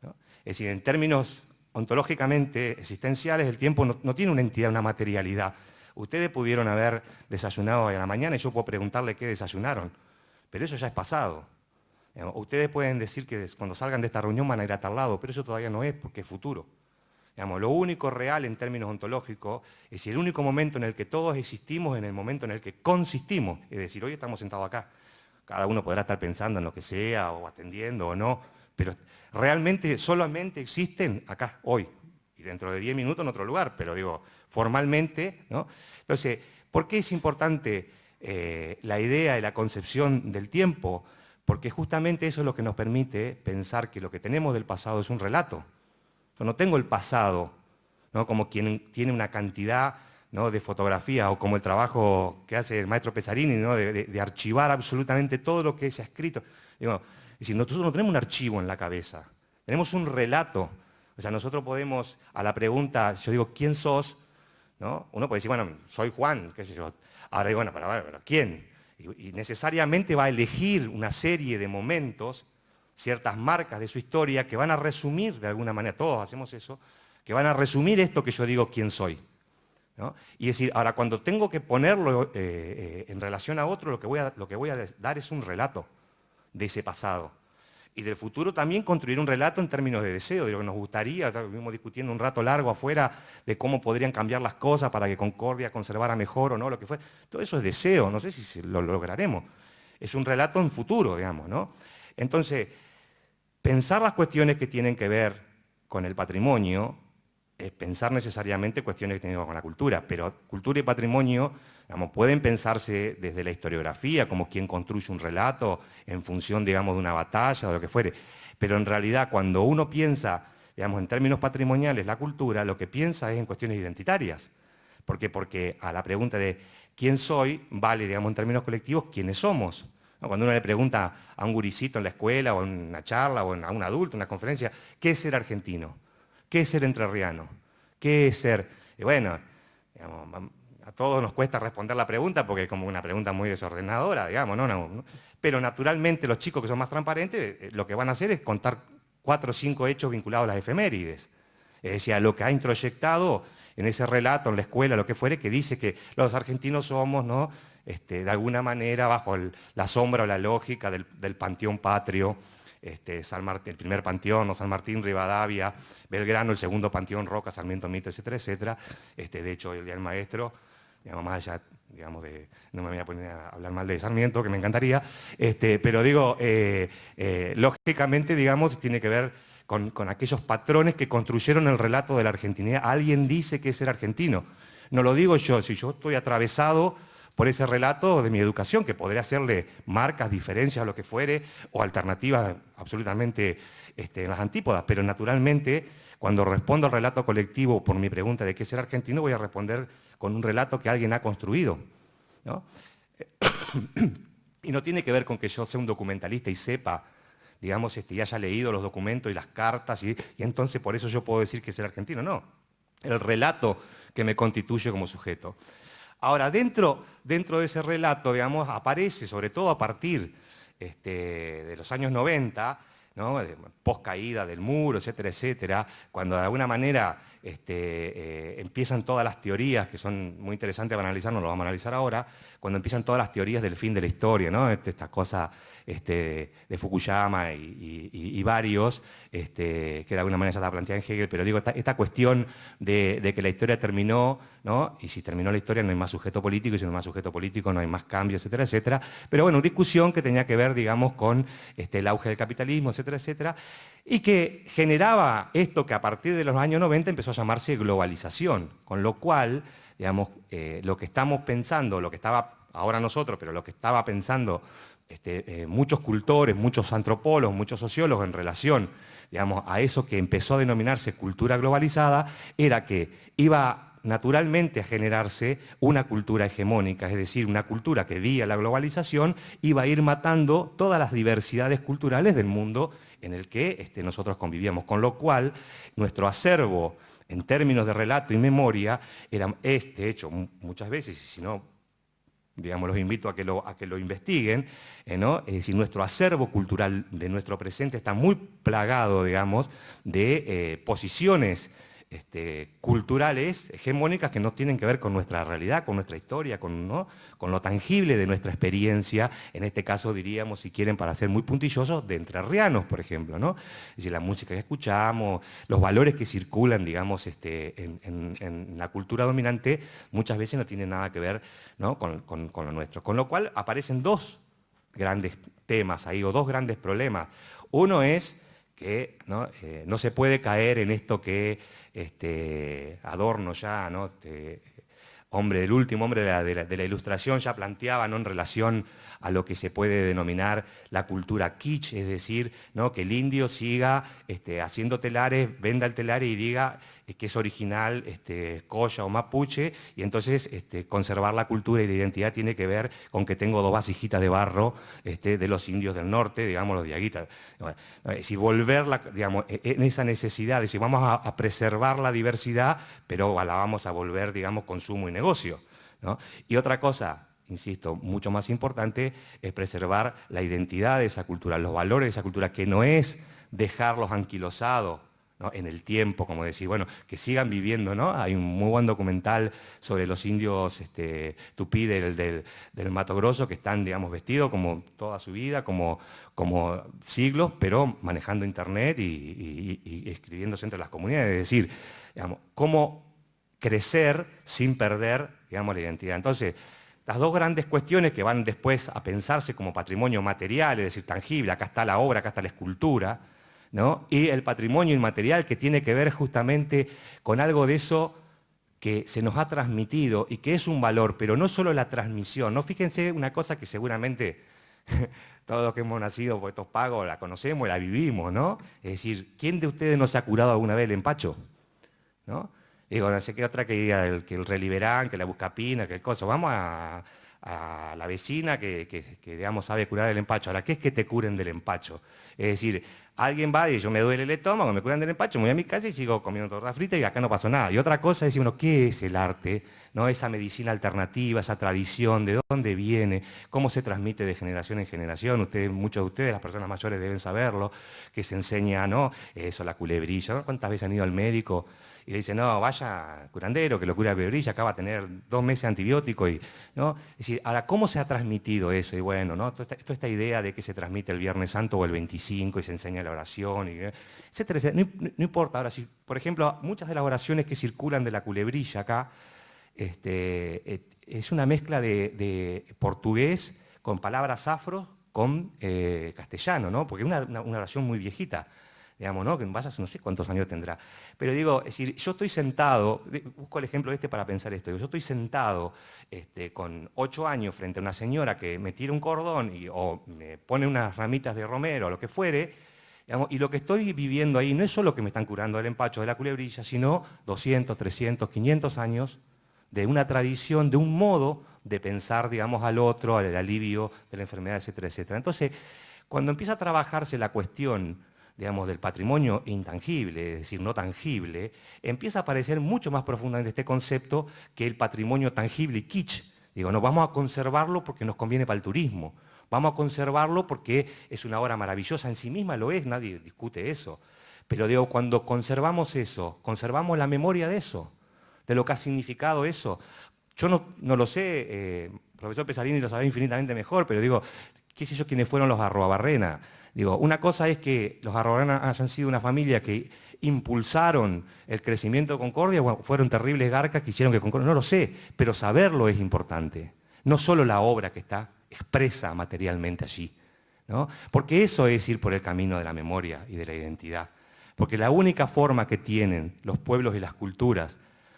S8: ¿no? Es decir, en términos ontológicamente existenciales, el tiempo no tiene una entidad, una materialidad. Ustedes pudieron haber desayunado hoy a la mañana y yo puedo preguntarle qué desayunaron, pero eso ya es pasado. Ustedes pueden decir que cuando salgan de esta reunión van a ir a tal lado, pero eso todavía no es, porque es futuro. Digamos, lo único real en términos ontológicos es decir, el único momento en el que todos existimos en el momento en el que consistimos. Es decir, hoy estamos sentados acá. Cada uno podrá estar pensando en lo que sea, o atendiendo o no, pero realmente solamente existen acá, hoy. Y dentro de 10 minutos en otro lugar, pero digo, formalmente, ¿no? Entonces, ¿por qué es importante la idea y la concepción del tiempo? Porque justamente eso es lo que nos permite pensar que lo que tenemos del pasado es un relato. Yo no tengo el pasado, ¿no? Como quien tiene una cantidad, ¿no? de fotografías, o como el trabajo que hace el maestro Pesarini, ¿no? de archivar absolutamente todo lo que se ha escrito. Digo, es decir, nosotros no tenemos un archivo en la cabeza, tenemos un relato. O sea, nosotros podemos, a la pregunta, yo digo, ¿quién sos? ¿No? Uno puede decir, bueno, soy Juan, qué sé yo. Ahora digo, bueno, pero ¿quién? Y necesariamente va a elegir una serie de momentos, ciertas marcas de su historia que van a resumir de alguna manera, todos hacemos eso, que van a resumir esto que yo digo quién soy, ¿no? Y decir, ahora cuando tengo que ponerlo en relación a otro, lo que voy a dar es un relato de ese pasado. Y del futuro también construir un relato en términos de deseo, de lo que nos gustaría. Estuvimos discutiendo un rato largo afuera de cómo podrían cambiar las cosas para que Concordia conservara mejor o no, lo que fuera. Todo eso es deseo, no sé si lo lograremos. Es un relato en futuro, digamos, ¿no? Entonces, pensar las cuestiones que tienen que ver con el patrimonio es pensar necesariamente cuestiones que tienen que ver con la cultura, pero cultura y patrimonio, digamos, pueden pensarse desde la historiografía, como quien construye un relato en función, digamos, de una batalla o lo que fuere. Pero en realidad, cuando uno piensa, digamos, en términos patrimoniales, la cultura, lo que piensa es en cuestiones identitarias. ¿Por qué? Porque a la pregunta de quién soy, vale, digamos, en términos colectivos, quiénes somos. ¿No? Cuando uno le pregunta a un guricito en la escuela, o en una charla, o a un adulto, en una conferencia, ¿qué es ser argentino? ¿Qué es ser entrerriano? ¿Qué es ser? Y bueno, digamos, a todos nos cuesta responder la pregunta porque es como una pregunta muy desordenadora, digamos, ¿no? Pero naturalmente los chicos que son más transparentes, lo que van a hacer es contar 4 o 5 hechos vinculados a las efemérides. Es decir, a lo que ha introyectado en ese relato, en la escuela, lo que fuere, que dice que los argentinos somos, ¿no? De alguna manera, bajo la sombra o la lógica del panteón patrio, San Martín, el primer panteón, ¿no? San Martín, Rivadavia, Belgrano, el segundo panteón, Roca, Sarmiento, Mitre, etcétera, etcétera. De hecho, el día del maestro, digamos, más allá, digamos, no me voy a poner a hablar mal de Sarmiento, que me encantaría, pero digo, lógicamente, digamos, tiene que ver con aquellos patrones que construyeron el relato de la argentinidad. Alguien dice que es ser argentino. No lo digo yo, si yo estoy atravesado por ese relato de mi educación, que podría hacerle marcas, diferencias, lo que fuere, o alternativas absolutamente en las antípodas, pero naturalmente, cuando respondo al relato colectivo por mi pregunta de qué es ser argentino, voy a responder con un relato que alguien ha construido, ¿no? Y no tiene que ver con que yo sea un documentalista y sepa, digamos, y haya leído los documentos y las cartas, y entonces por eso yo puedo decir que es el argentino. No, el relato que me constituye como sujeto. Ahora, dentro de ese relato, digamos, aparece, sobre todo a partir de los años 90, ¿no? Post caída del muro, etcétera, etcétera, cuando de alguna manera empiezan todas las teorías, que son muy interesantes para analizar, no lo vamos a analizar ahora, cuando empiezan todas las teorías del fin de la historia, ¿no? Esta cosa de Fukuyama y varios, que de alguna manera ya está planteada en Hegel, pero digo, esta cuestión de que la historia terminó, ¿no? Y si terminó la historia no hay más sujeto político, y si no hay más sujeto político no hay más cambios, etcétera, etcétera. Pero bueno, discusión que tenía que ver, digamos, con el auge del capitalismo, etcétera, etcétera, y que generaba esto que a partir de los años 90 empezó a llamarse globalización, con lo cual, digamos, lo que estamos pensando, lo que estaba ahora nosotros, pero lo que estaba pensando muchos cultores, muchos antropólogos, muchos sociólogos en relación, digamos, a eso que empezó a denominarse cultura globalizada, era que iba naturalmente a generarse una cultura hegemónica, es decir, una cultura que vía la globalización iba a ir matando todas las diversidades culturales del mundo en el que nosotros convivíamos, con lo cual nuestro acervo en términos de relato y memoria era de hecho, muchas veces, y si no, digamos, los invito a que lo investiguen, ¿no? Es decir, nuestro acervo cultural de nuestro presente está muy plagado, digamos, de posiciones culturales hegemónicas que no tienen que ver con nuestra realidad, con nuestra historia, con lo tangible de nuestra experiencia, en este caso diríamos, si quieren, para ser muy puntillosos, de entrerrianos, por ejemplo, ¿no? Es decir, la música que escuchamos, los valores que circulan, digamos, en la cultura dominante, muchas veces no tienen nada que ver, ¿no? con lo nuestro. Con lo cual aparecen dos grandes temas ahí, o dos grandes problemas. Uno es que no se puede caer en esto que Adorno ya, ¿no? El último hombre de la Ilustración ya planteaba, ¿no? En relación a lo que se puede denominar la cultura kitsch, es decir, ¿no? Que el indio siga haciendo telares, venda el telar y diga que es original colla o mapuche, y entonces conservar la cultura y la identidad tiene que ver con que tengo 2 vasijitas de barro de los indios del norte, digamos, los diaguitas. Si volverla, digamos, en esa necesidad de decir, vamos a preservar la diversidad, pero la vamos a volver, digamos, consumo y negocio, ¿no? Y otra cosa, insisto, mucho más importante, es preservar la identidad de esa cultura, los valores de esa cultura, que no es dejarlos anquilosados, ¿no? En el tiempo, como decir, bueno, que sigan viviendo, ¿no? Hay un muy buen documental sobre los indios tupí del Mato Grosso, que están, digamos, vestidos como toda su vida, como siglos, pero manejando internet y escribiéndose entre las comunidades. Es decir, digamos, cómo crecer sin perder, digamos, la identidad. Entonces, las dos grandes cuestiones que van después a pensarse como patrimonio material, es decir, tangible, acá está la obra, acá está la escultura, ¿no? Y el patrimonio inmaterial, que tiene que ver justamente con algo de eso que se nos ha transmitido y que es un valor, pero no solo la transmisión, ¿no? Fíjense una cosa que seguramente todos los que hemos nacido por estos pagos la conocemos y la vivimos, ¿no? Es decir, ¿quién de ustedes no se ha curado alguna vez el empacho? ¿No? Digo, no sé qué otra que diga que el Reliberán, que la Buscapina, que el cosa. Vamos a la vecina que digamos, sabe curar el empacho. Ahora, ¿qué es que te curen del empacho? Es decir, alguien va y yo me duele el estómago, me curan del empacho, me voy a mi casa y sigo comiendo torta frita y acá no pasó nada. Y otra cosa es decir, bueno, ¿qué es el arte? ¿No? Esa medicina alternativa, esa tradición, ¿de dónde viene? ¿Cómo se transmite de generación en generación? Muchos de ustedes, las personas mayores, deben saberlo, que se enseña, ¿no? Eso, la culebrilla, ¿no? ¿Cuántas veces han ido al médico y le dicen, no, vaya curandero, que lo cura la culebrilla, acá va a tener 2 meses de antibiótico? No? Es decir, ahora, ¿cómo se ha transmitido eso? Y bueno, ¿no? Toda esta idea de que se transmite el Viernes Santo o el 25 y se enseña la oración, etcétera, etcétera. No importa. Ahora, si, por ejemplo, muchas de las oraciones que circulan de la culebrilla acá, es una mezcla de portugués con palabras afro con castellano, ¿no? Porque es una oración muy viejita, digamos, ¿no? Que en base a no sé cuántos años tendrá. Pero digo, es decir, yo estoy sentado, busco el ejemplo para pensar esto, yo estoy sentado con 8 años frente a una señora que me tira un cordón o me pone unas ramitas de romero o lo que fuere, digamos, y lo que estoy viviendo ahí no es solo que me están curando el empacho de la culebrilla, sino 200, 300, 500 años de una tradición, de un modo de pensar, digamos, al otro, al alivio de la enfermedad, etcétera, etcétera. Entonces, cuando empieza a trabajarse la cuestión, digamos, del patrimonio intangible, es decir, no tangible, empieza a aparecer mucho más profundamente este concepto que el patrimonio tangible y kitsch. Digo, no, vamos a conservarlo porque nos conviene para el turismo, vamos a conservarlo porque es una obra maravillosa, en sí misma lo es, nadie discute eso. Pero digo, cuando conservamos eso, conservamos la memoria de eso, de lo que ha significado eso. Yo no lo sé, profesor Pesarini lo sabe infinitamente mejor, pero digo, qué sé yo quiénes fueron los Arruabarrena. Digo, una cosa es que los Arruabarrena hayan sido una familia que impulsaron el crecimiento de Concordia, bueno, fueron terribles garcas que hicieron que Concordia, no lo sé, pero saberlo es importante. No solo la obra que está expresa materialmente allí, ¿no? Porque eso es ir por el camino de la memoria y de la identidad. Porque la única forma que tienen los pueblos y las culturas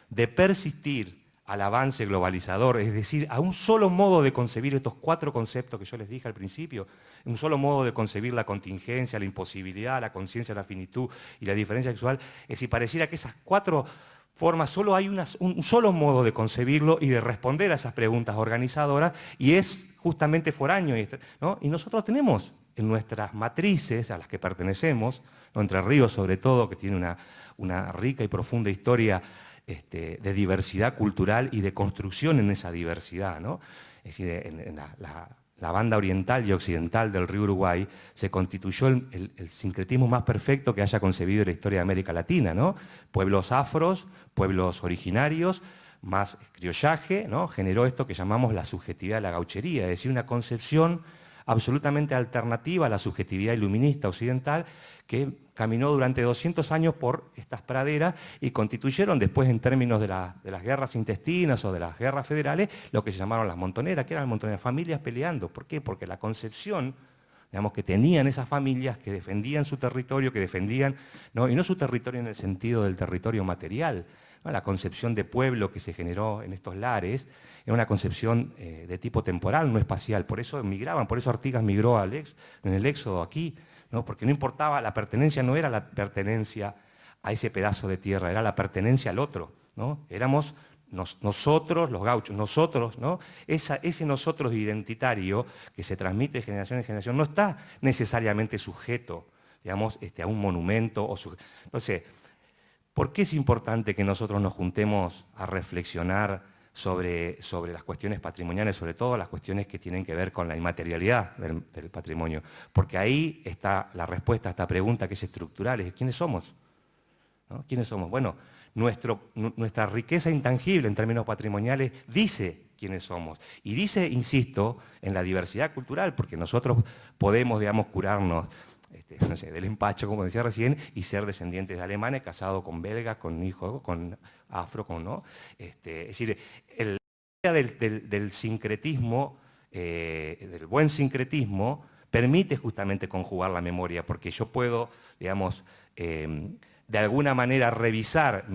S8: de persistir al avance globalizador, es decir, a un solo modo de concebir estos 4 conceptos que yo les dije al principio, un solo modo de concebir la contingencia, la imposibilidad, la conciencia, la finitud y la diferencia sexual, es decir, pareciera que esas 4 formas, solo hay un solo modo de concebirlo y de responder a esas preguntas organizadoras, y es justamente foráneo, ¿no? Y nosotros tenemos en nuestras matrices a las que pertenecemos, ¿no? Entre Ríos sobre todo, que tiene una rica y profunda historia de diversidad cultural y de construcción en esa diversidad, ¿no? Es decir, en la banda oriental y occidental del río Uruguay se constituyó el sincretismo más perfecto que haya concebido la historia de América Latina, ¿no? Pueblos afros, pueblos originarios, más criollaje, ¿no? Generó esto que llamamos la subjetividad de la gauchería, es decir, una concepción absolutamente alternativa a la subjetividad iluminista occidental que caminó durante 200 años por estas praderas y constituyeron después, en términos de las guerras intestinas o de las guerras federales, lo que se llamaron las montoneras, que eran montoneras, familias peleando. ¿Por qué? Porque la concepción, digamos, que tenían esas familias que defendían su territorio, que defendían, ¿no? Y no su territorio en el sentido del territorio material, ¿no? La concepción de pueblo que se generó en estos lares era una concepción de tipo temporal, no espacial. Por eso migraban, por eso Artigas migró en el éxodo aquí, ¿no? Porque no importaba, la pertenencia no era la pertenencia a ese pedazo de tierra, era la pertenencia al otro, ¿no? Éramos nosotros, los gauchos, nosotros, ¿no? Ese nosotros identitario que se transmite de generación en generación no está necesariamente sujeto, digamos, a un monumento. Entonces, ¿por qué es importante que nosotros nos juntemos a reflexionar sobre las cuestiones patrimoniales, sobre todo las cuestiones que tienen que ver con la inmaterialidad del patrimonio? Porque ahí está la respuesta a esta pregunta que es estructural, ¿quiénes somos? ¿No? ¿Quiénes somos? Bueno, nuestra riqueza intangible en términos patrimoniales dice quiénes somos. Y dice, insisto, en la diversidad cultural, porque nosotros podemos, digamos, curarnos no sé, del empacho, como decía recién, y ser descendientes de alemanes, casados con belgas, con hijos, con afro, ¿no? Es decir, la idea del sincretismo, del buen sincretismo, permite justamente conjugar la memoria, porque yo puedo, digamos, de alguna manera revisar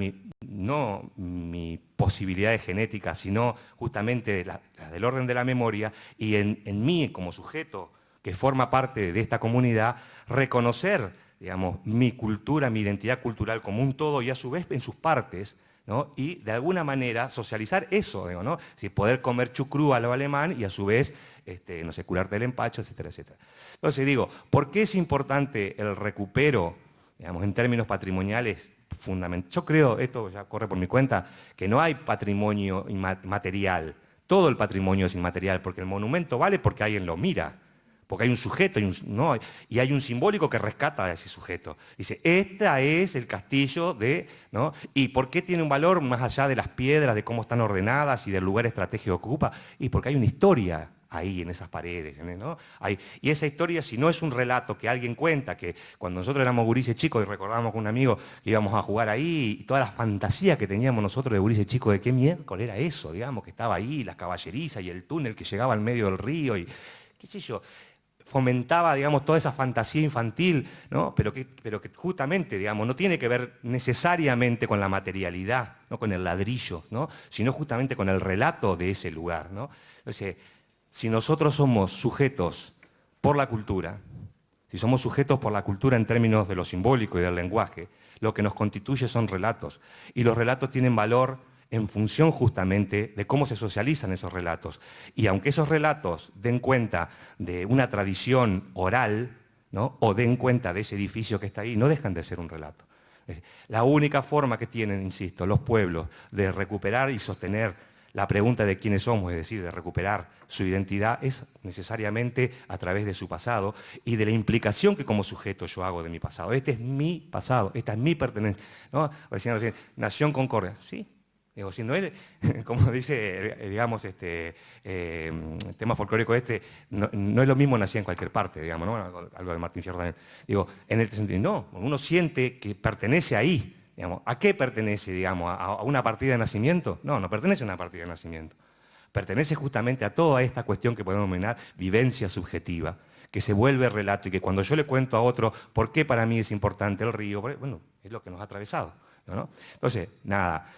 S8: no mi posibilidad genética, sino justamente la del orden de la memoria, y en mí como sujeto que forma parte de esta comunidad, reconocer, digamos, mi cultura, mi identidad cultural como un todo, y a su vez en sus partes, ¿no? Y de alguna manera socializar eso, digo, ¿no? Si poder comer chucrú a lo alemán y a su vez, no sé, curarte el empacho, etcétera, etcétera. Entonces digo, ¿por qué es importante el recupero, digamos, en términos patrimoniales? Yo creo, esto ya corre por mi cuenta, que no hay patrimonio inmaterial. Todo el patrimonio es inmaterial, porque el monumento vale porque alguien lo mira, porque hay un sujeto y hay un simbólico que rescata a ese sujeto. Dice, este es el castillo de... ¿no? ¿Y por qué tiene un valor más allá de las piedras, de cómo están ordenadas y del lugar estratégico que ocupa? Y porque hay una historia ahí en esas paredes, ¿no? Y esa historia, si no es un relato que alguien cuenta, que cuando nosotros éramos gurises chicos y recordábamos con un amigo que íbamos a jugar ahí, y toda la fantasía que teníamos nosotros de gurises chicos, de qué miércoles era eso, digamos, que estaba ahí, las caballerizas y el túnel que llegaba al medio del río, y qué sé yo, fomentaba, digamos, toda esa fantasía infantil, ¿no? Pero que justamente, digamos, no tiene que ver necesariamente con la materialidad, no con el ladrillo, ¿no? Sino justamente con el relato de ese lugar, ¿no? Entonces, si nosotros somos sujetos por la cultura, si somos sujetos por la cultura en términos de lo simbólico y del lenguaje, lo que nos constituye son relatos. Y los relatos tienen valor en función justamente de cómo se socializan esos relatos. Y aunque esos relatos den cuenta de una tradición oral, ¿no? O den cuenta de ese edificio que está ahí, no dejan de ser un relato. La única forma que tienen, insisto, los pueblos de recuperar y sostener la pregunta de quiénes somos, es decir, de recuperar su identidad, es necesariamente a través de su pasado y de la implicación que como sujeto yo hago de mi pasado. Este es mi pasado, esta es mi pertenencia, ¿no? Decían, nació en Concordia, sí. Digo, si no es, como dice, digamos, tema folclórico no es lo mismo nacer en cualquier parte, digamos, ¿no? Algo de Martín Fierro también. Digo, en este sentido, no, uno siente que pertenece ahí. Digamos, ¿a qué pertenece, digamos? ¿A una partida de nacimiento? No, no pertenece a una partida de nacimiento. Pertenece justamente a toda esta cuestión que podemos denominar vivencia subjetiva, que se vuelve relato y que cuando yo le cuento a otro por qué para mí es importante el río, bueno, es lo que nos ha atravesado, ¿no? Entonces, nada,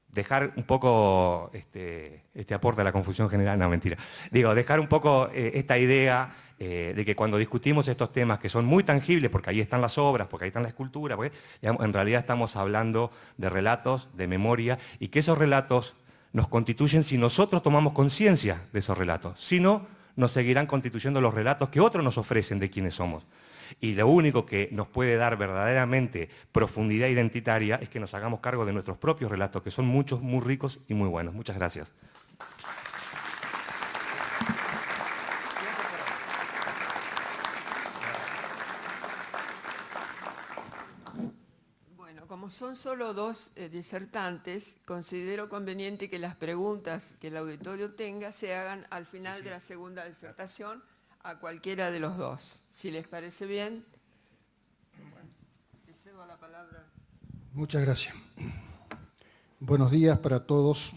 S8: dejar un poco este aporte a la confusión general, no, mentira. Digo, dejar un poco esta idea de que cuando discutimos estos temas que son muy tangibles, porque ahí están las obras, porque ahí están la escultura, porque, digamos, en realidad estamos hablando de relatos, de memoria, y que esos relatos nos constituyen si nosotros tomamos conciencia de esos relatos. Si no, nos seguirán constituyendo los relatos que otros nos ofrecen de quiénes somos. Y lo único que nos puede dar verdaderamente profundidad identitaria es que nos hagamos cargo de nuestros propios relatos, que son muchos, muy ricos y muy buenos. Muchas gracias.
S7: Bueno, como son solo dos disertantes, considero conveniente que las preguntas que el auditorio tenga se hagan al final de la segunda disertación, a cualquiera de los dos. Si les parece bien, bueno, le cedo la palabra.
S9: Muchas gracias. Buenos días para todos.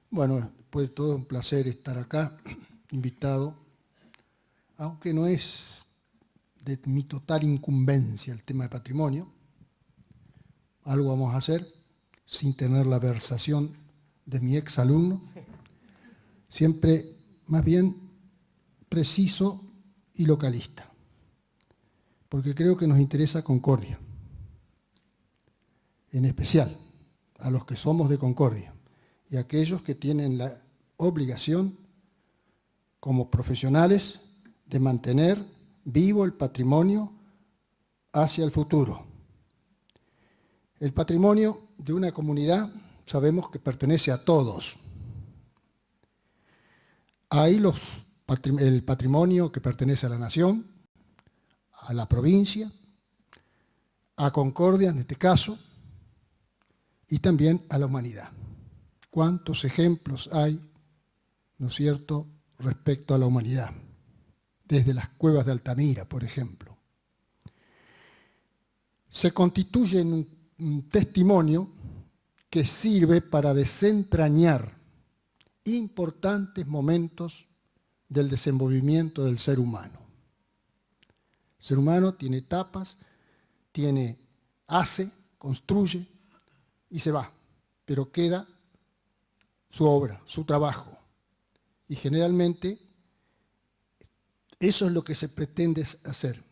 S9: Bueno, después de todo un placer estar acá, invitado, aunque no es de mi total incumbencia el tema de patrimonio. Algo vamos a hacer sin tener la versación de mi exalumno, siempre más bien preciso y localista, porque creo que nos interesa Concordia, en especial a los que somos de Concordia y a aquellos que tienen la obligación como profesionales de mantener vivo el patrimonio hacia el futuro. El patrimonio de una comunidad sabemos que pertenece a todos. Hay el patrimonio que pertenece a la nación, a la provincia, a Concordia en este caso, y también a la humanidad. ¿Cuántos ejemplos hay, no es cierto, respecto a la humanidad? Desde las cuevas de Altamira, por ejemplo. Se constituye en un testimonio que sirve para desentrañar importantes momentos del desenvolvimiento del ser humano. El ser humano tiene etapas, hace, construye y se va, pero queda su obra, su trabajo. Y generalmente eso es lo que se pretende hacer,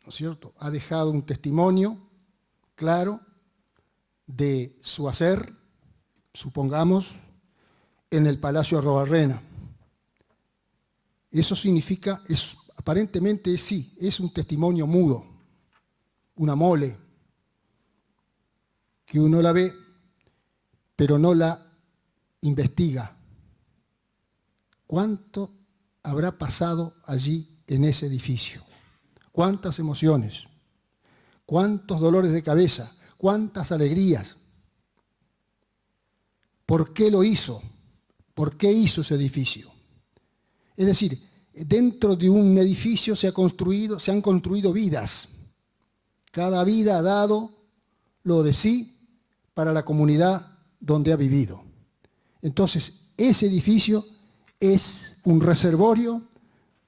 S9: ¿no es cierto? Ha dejado un testimonio claro de su hacer, supongamos, en el Palacio Arrobarrena. Eso significa, aparentemente sí, es un testimonio mudo, una mole, que uno la ve, pero no la investiga. ¿Cuánto habrá pasado allí en ese edificio? ¿Cuántas emociones? ¿Cuántos dolores de cabeza? ¿Cuántas alegrías? ¿Por qué lo hizo? ¿Por qué hizo ese edificio? Es decir, dentro de un edificio se han construido vidas. Cada vida ha dado lo de sí para la comunidad donde ha vivido. Entonces, ese edificio es un reservorio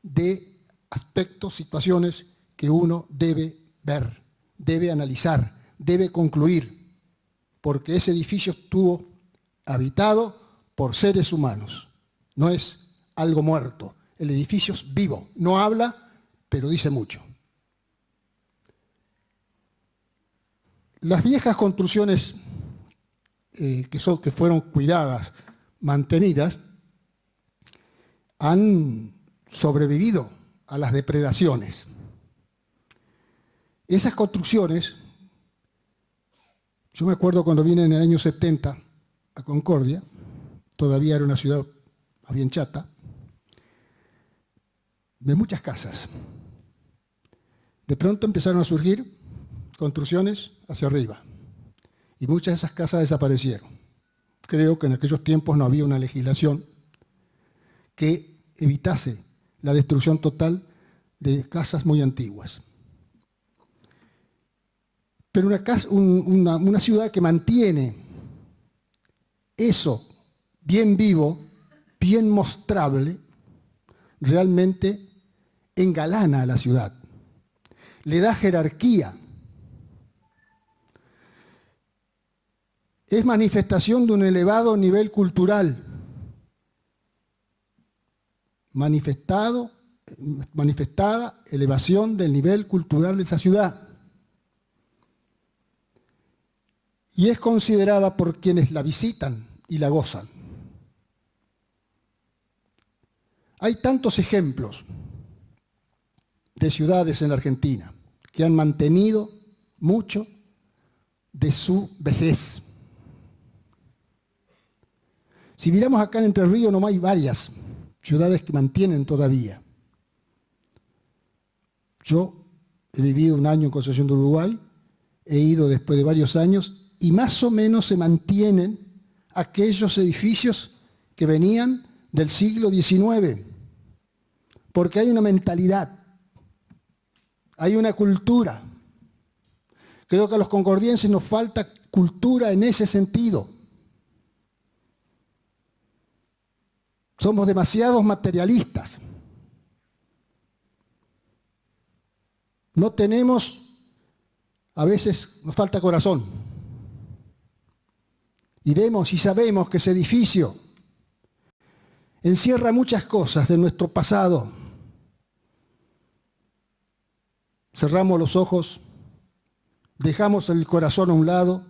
S9: de aspectos, situaciones que uno debe ver, debe analizar, debe concluir, porque ese edificio estuvo habitado por seres humanos, no es algo muerto. El edificio es vivo, no habla, pero dice mucho. Las viejas construcciones que fueron cuidadas, mantenidas, han sobrevivido a las depredaciones. Esas construcciones, yo me acuerdo cuando vine en el año 70 a Concordia, todavía era una ciudad bien chata, de muchas casas. De pronto empezaron a surgir construcciones hacia arriba y muchas de esas casas desaparecieron. Creo que en aquellos tiempos no había una legislación que evitase la destrucción total de casas muy antiguas. Pero una ciudad que mantiene eso bien vivo, bien mostrable, realmente engalana a la ciudad, le da jerarquía. Es manifestación de un elevado nivel cultural, manifestada elevación del nivel cultural de esa ciudad. Y es considerada por quienes la visitan y la gozan. Hay tantos ejemplos de ciudades en la Argentina que han mantenido mucho de su vejez. Si miramos acá en Entre Ríos, no hay varias ciudades que mantienen todavía. Yo he vivido un año en Concepción del Uruguay, he ido después de varios años y más o menos se mantienen aquellos edificios que venían del siglo XIX, porque hay una mentalidad, hay una cultura. Creo que a los concordienses nos falta cultura en ese sentido. Somos demasiados materialistas. No tenemos, a veces nos falta corazón. Y vemos y sabemos que ese edificio encierra muchas cosas de nuestro pasado. Cerramos los ojos, dejamos el corazón a un lado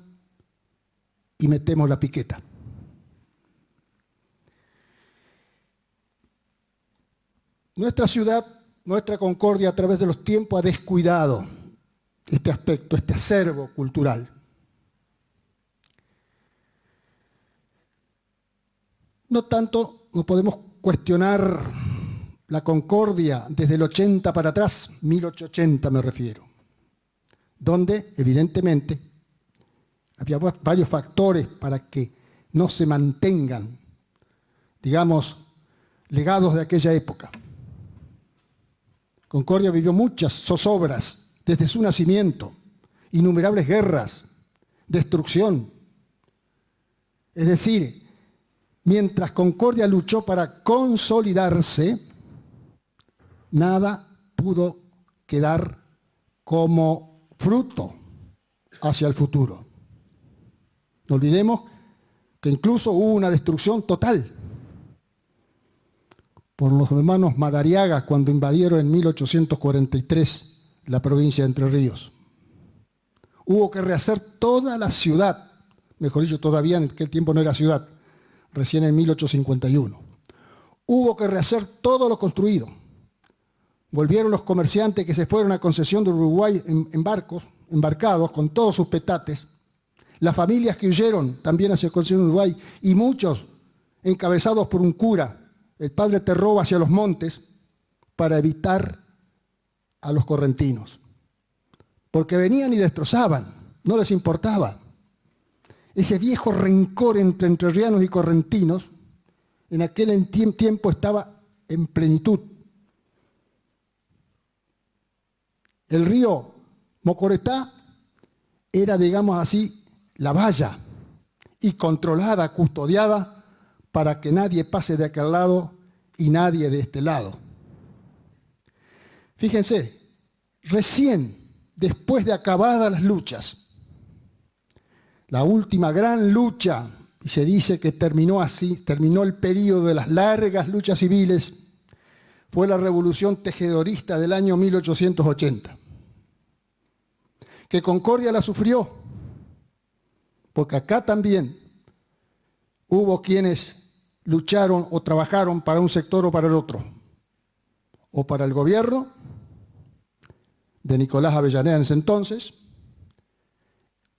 S9: y metemos la piqueta. Nuestra ciudad, nuestra Concordia, a través de los tiempos ha descuidado este aspecto, este acervo cultural. No tanto no podemos cuestionar la Concordia desde el 80 para atrás, 1880 me refiero, donde evidentemente había varios factores para que no se mantengan, digamos, legados de aquella época. Concordia vivió muchas zozobras desde su nacimiento, innumerables guerras, destrucción. Es decir, mientras Concordia luchó para consolidarse, nada pudo quedar como fruto hacia el futuro. No olvidemos que incluso hubo una destrucción total por los hermanos Madariaga cuando invadieron en 1843 la provincia de Entre Ríos. Hubo que rehacer toda la ciudad mejor dicho, todavía en aquel tiempo no era ciudad, recién en 1851. Hubo que rehacer todo lo construido. Volvieron los comerciantes que se fueron a Concesión de Uruguay en barcos, embarcados con todos sus petates, las familias que huyeron también hacia Concesión de Uruguay y muchos encabezados por un cura, el padre Terroba, hacia los montes para evitar a los correntinos. Porque venían y destrozaban, no les importaba. Ese viejo rencor entre entrerrianos y correntinos en aquel tiempo estaba en plenitud. El río Mocoretá era, digamos así, la valla y controlada, custodiada para que nadie pase de aquel lado y nadie de este lado. Fíjense, recién después de acabadas las luchas, la última gran lucha, y se dice que terminó así, terminó el período de las largas luchas civiles, fue la Revolución Tejedorista del año 1880. Que Concordia la sufrió, porque acá también hubo quienes lucharon o trabajaron para un sector o para el otro, o para el gobierno de Nicolás Avellaneda en ese entonces,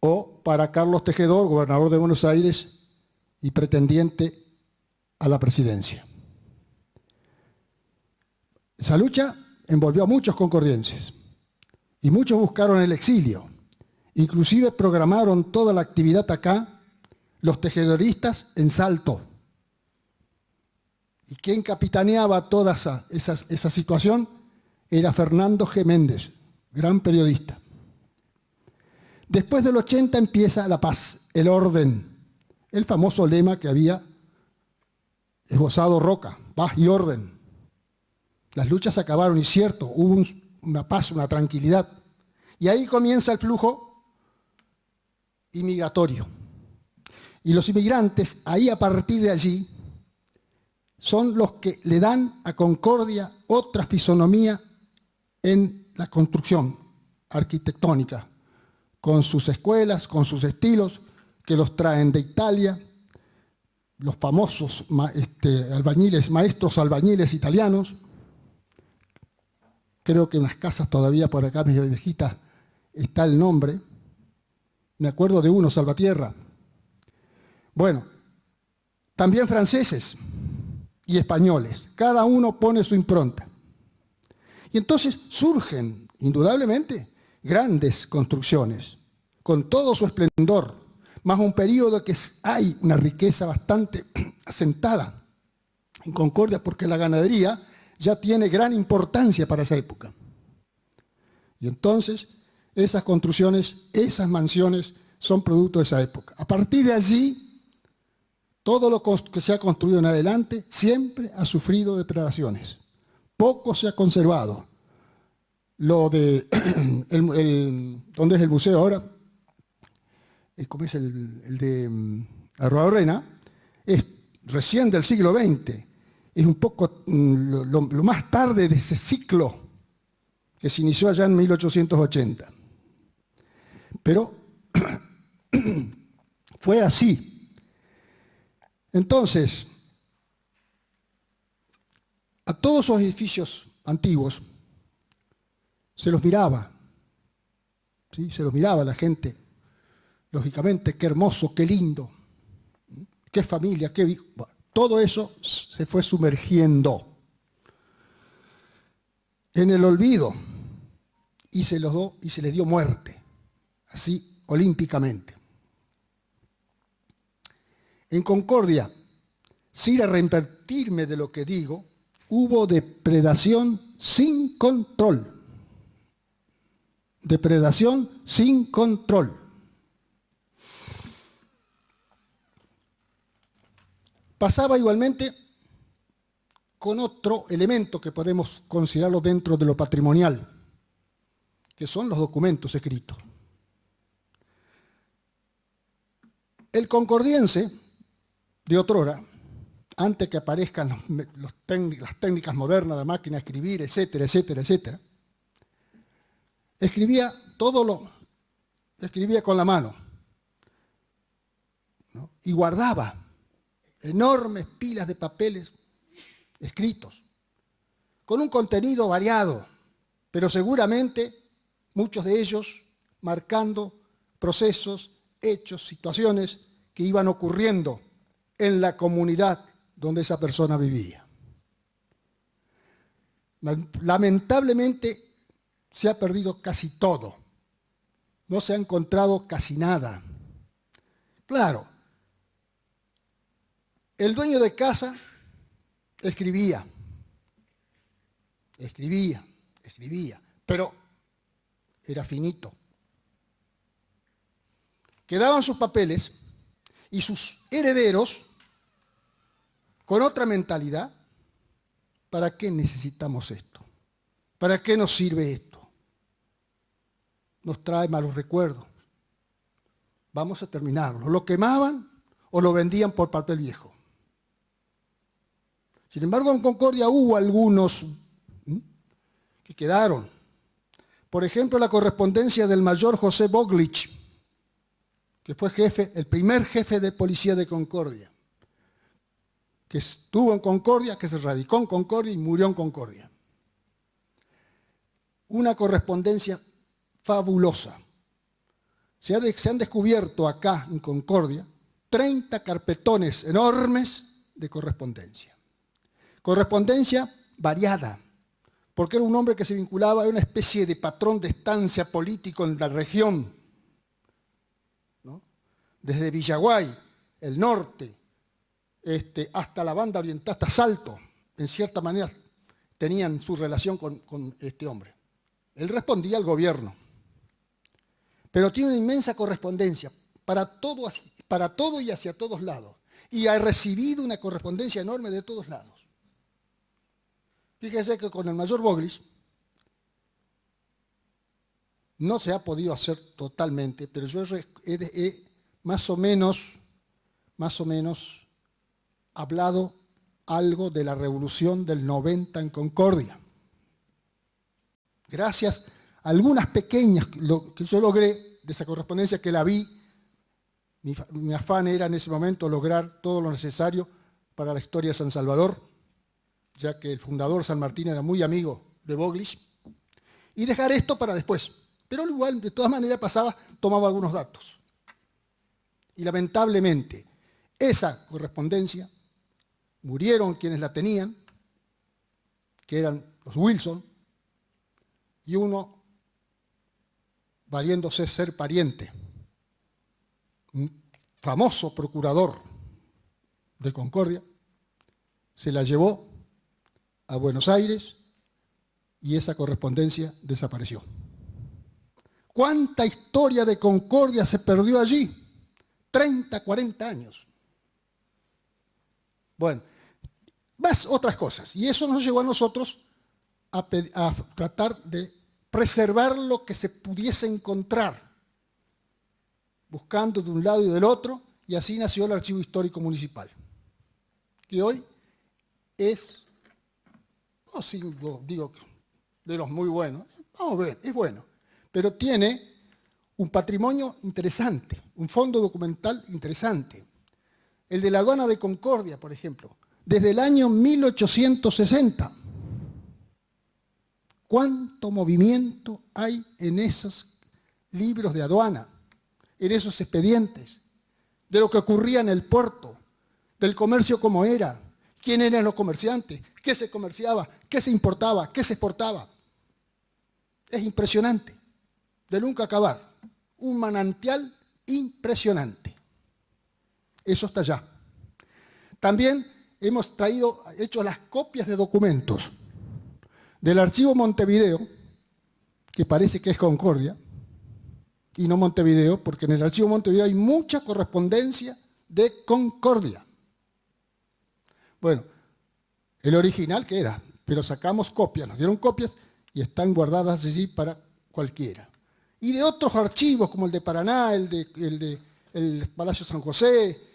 S9: o para Carlos Tejedor, gobernador de Buenos Aires y pretendiente a la presidencia. Esa lucha envolvió a muchos concordienses y muchos buscaron el exilio. Inclusive programaron toda la actividad acá, los tejedoristas en Salto. ¿Y quién capitaneaba toda esa situación? Era Fernando G. Méndez, gran periodista. Después del 80 empieza la paz, el orden, el famoso lema que había esbozado Roca, paz y orden. Las luchas acabaron y cierto, hubo una paz, una tranquilidad. Y ahí comienza el flujo inmigratorio. Y los inmigrantes, ahí a partir de allí, son los que le dan a Concordia otra fisonomía en la construcción arquitectónica, con sus escuelas, con sus estilos, que los traen de Italia, los famosos maestros albañiles italianos. Creo que en las casas todavía por acá, mis viejitas, está el nombre. Me acuerdo de uno, Salvatierra. Bueno, también franceses y españoles. Cada uno pone su impronta. Y entonces surgen, indudablemente, grandes construcciones, con todo su esplendor, más un periodo que hay una riqueza bastante asentada en Concordia, porque la ganadería ya tiene gran importancia para esa época. Y entonces, esas construcciones, esas mansiones, son producto de esa época. A partir de allí, todo lo que se ha construido en adelante siempre ha sufrido depredaciones. Poco se ha conservado. Lo de, ¿dónde es el museo ahora? ¿Cómo es el de Arruabarrena? Es recién del siglo XX. Es un poco lo más tarde de ese ciclo que se inició allá en 1880. Pero fue así. Entonces, a todos esos edificios antiguos se los miraba, ¿sí? Se los miraba la gente, lógicamente, qué hermoso, qué lindo, qué familia, qué... Bueno, todo eso se fue sumergiendo en el olvido y se les dio muerte, así olímpicamente. En Concordia, sin arrepentirme de lo que digo, hubo depredación sin control. Depredación sin control. Pasaba igualmente con otro elemento que podemos considerarlo dentro de lo patrimonial, que son los documentos escritos. El concordiense de otrora, antes que aparezcan las técnicas modernas de máquina de escribir, etcétera, etcétera, etcétera, escribía con la mano. y guardaba enormes pilas de papeles escritos, con un contenido variado, pero seguramente muchos de ellos marcando procesos, hechos, situaciones que iban ocurriendo en la comunidad donde esa persona vivía. Lamentablemente se ha perdido casi todo, no se ha encontrado casi nada. Claro, el dueño de casa escribía, pero era finito. Quedaban sus papeles y sus herederos con otra mentalidad. ¿Para qué necesitamos esto? ¿Para qué nos sirve esto? Nos trae malos recuerdos. Vamos a terminarlo. Lo quemaban o lo vendían por papel viejo. Sin embargo, en Concordia hubo algunos que quedaron. Por ejemplo, la correspondencia del mayor José Boglich, que fue el primer jefe de policía de Concordia, que estuvo en Concordia, que se radicó en Concordia y murió en Concordia. Una correspondencia fabulosa. Se han descubierto acá en Concordia 30 carpetones enormes de correspondencia. Correspondencia variada, porque era un hombre que se vinculaba a una especie de patrón de estancia político en la región, ¿no? Desde Villaguay, el norte, hasta la banda oriental, hasta Salto, en cierta manera tenían su relación con este hombre. Él respondía al gobierno, pero tiene una inmensa correspondencia para todo y hacia todos lados, y ha recibido una correspondencia enorme de todos lados. Fíjese que con el mayor Boglich no se ha podido hacer totalmente, pero yo he más o menos hablado algo de la revolución del 90 en Concordia. Gracias a algunas pequeñas que yo logré de esa correspondencia que la vi, mi afán era en ese momento lograr todo lo necesario para la historia de San Salvador, ya que el fundador San Martín era muy amigo de Boglich, y dejar esto para después. Pero igual, de todas maneras, tomaba algunos datos. Y lamentablemente, esa correspondencia, murieron quienes la tenían, que eran los Wilson, y uno valiéndose ser pariente, un famoso procurador de Concordia, se la llevó a Buenos Aires y esa correspondencia desapareció. ¿Cuánta historia de Concordia se perdió allí? 30, 40 años. Bueno, más otras cosas. Y eso nos llevó a nosotros a tratar de preservar lo que se pudiese encontrar, buscando de un lado y del otro, y así nació el Archivo Histórico Municipal, que hoy es, digo, de los muy buenos, vamos a ver, es bueno, pero tiene un patrimonio interesante, un fondo documental interesante. El de la aduana de Concordia, por ejemplo, desde el año 1860. ¿Cuánto movimiento hay en esos libros de aduana, en esos expedientes, de lo que ocurría en el puerto, del comercio como era, quién eran los comerciantes, qué se comerciaba, qué se importaba, qué se exportaba? Es impresionante, de nunca acabar. Un manantial impresionante. Eso está allá. También hemos hecho las copias de documentos del Archivo Montevideo, que parece que es Concordia, y no Montevideo, porque en el Archivo Montevideo hay mucha correspondencia de Concordia. Bueno, el original queda, pero sacamos copias, nos dieron copias y están guardadas allí para cualquiera. Y de otros archivos, como el de Paraná, el Palacio San José,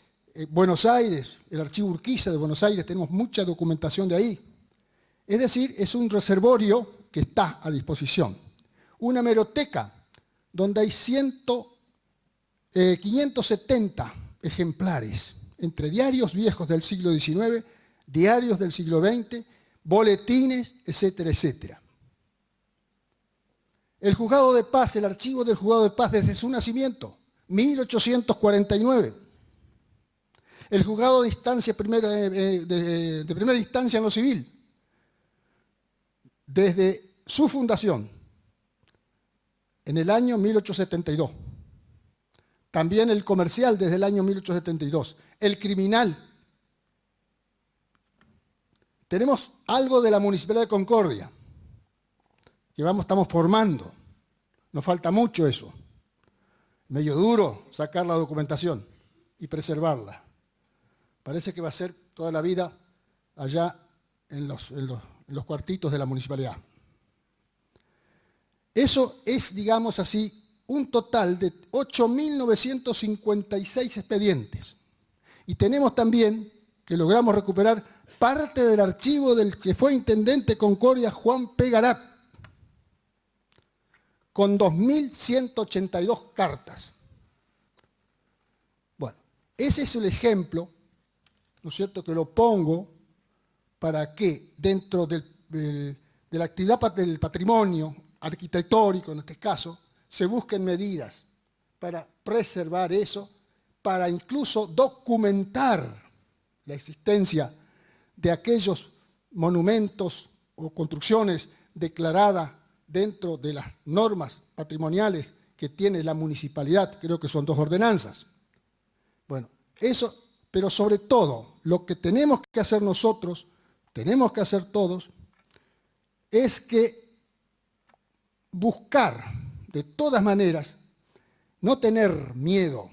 S9: Buenos Aires, el Archivo Urquiza de Buenos Aires, tenemos mucha documentación de ahí. Es decir, es un reservorio que está a disposición. Una hemeroteca donde hay 570 ejemplares, entre diarios viejos del siglo XIX, diarios del siglo XX, boletines, etcétera, etcétera. El Juzgado de Paz, el archivo del Juzgado de Paz desde su nacimiento, 1849. El Juzgado de Instancia de primera instancia en lo civil, desde su fundación, en el año 1872. También el comercial desde el año 1872. El criminal. Tenemos algo de la Municipalidad de Concordia, que estamos formando. Nos falta mucho eso. Medio duro sacar la documentación y preservarla. Parece que va a ser toda la vida allá en los cuartitos de la municipalidad. Eso es, digamos así, un total de 8.956 expedientes. Y tenemos también que logramos recuperar parte del archivo del que fue intendente de Concordia, Juan P. Garat, con 2.182 cartas. Bueno, ese es el ejemplo, ¿no es cierto?, que lo pongo para que dentro de la actividad del patrimonio arquitectónico, en este caso, se busquen medidas para preservar eso, para incluso documentar la existencia de aquellos monumentos o construcciones declaradas dentro de las normas patrimoniales que tiene la municipalidad, creo que son 2 ordenanzas. Bueno, eso, pero sobre todo, lo que tenemos que hacer nosotros, tenemos que hacer todos, es que buscar, de todas maneras, no tener miedo,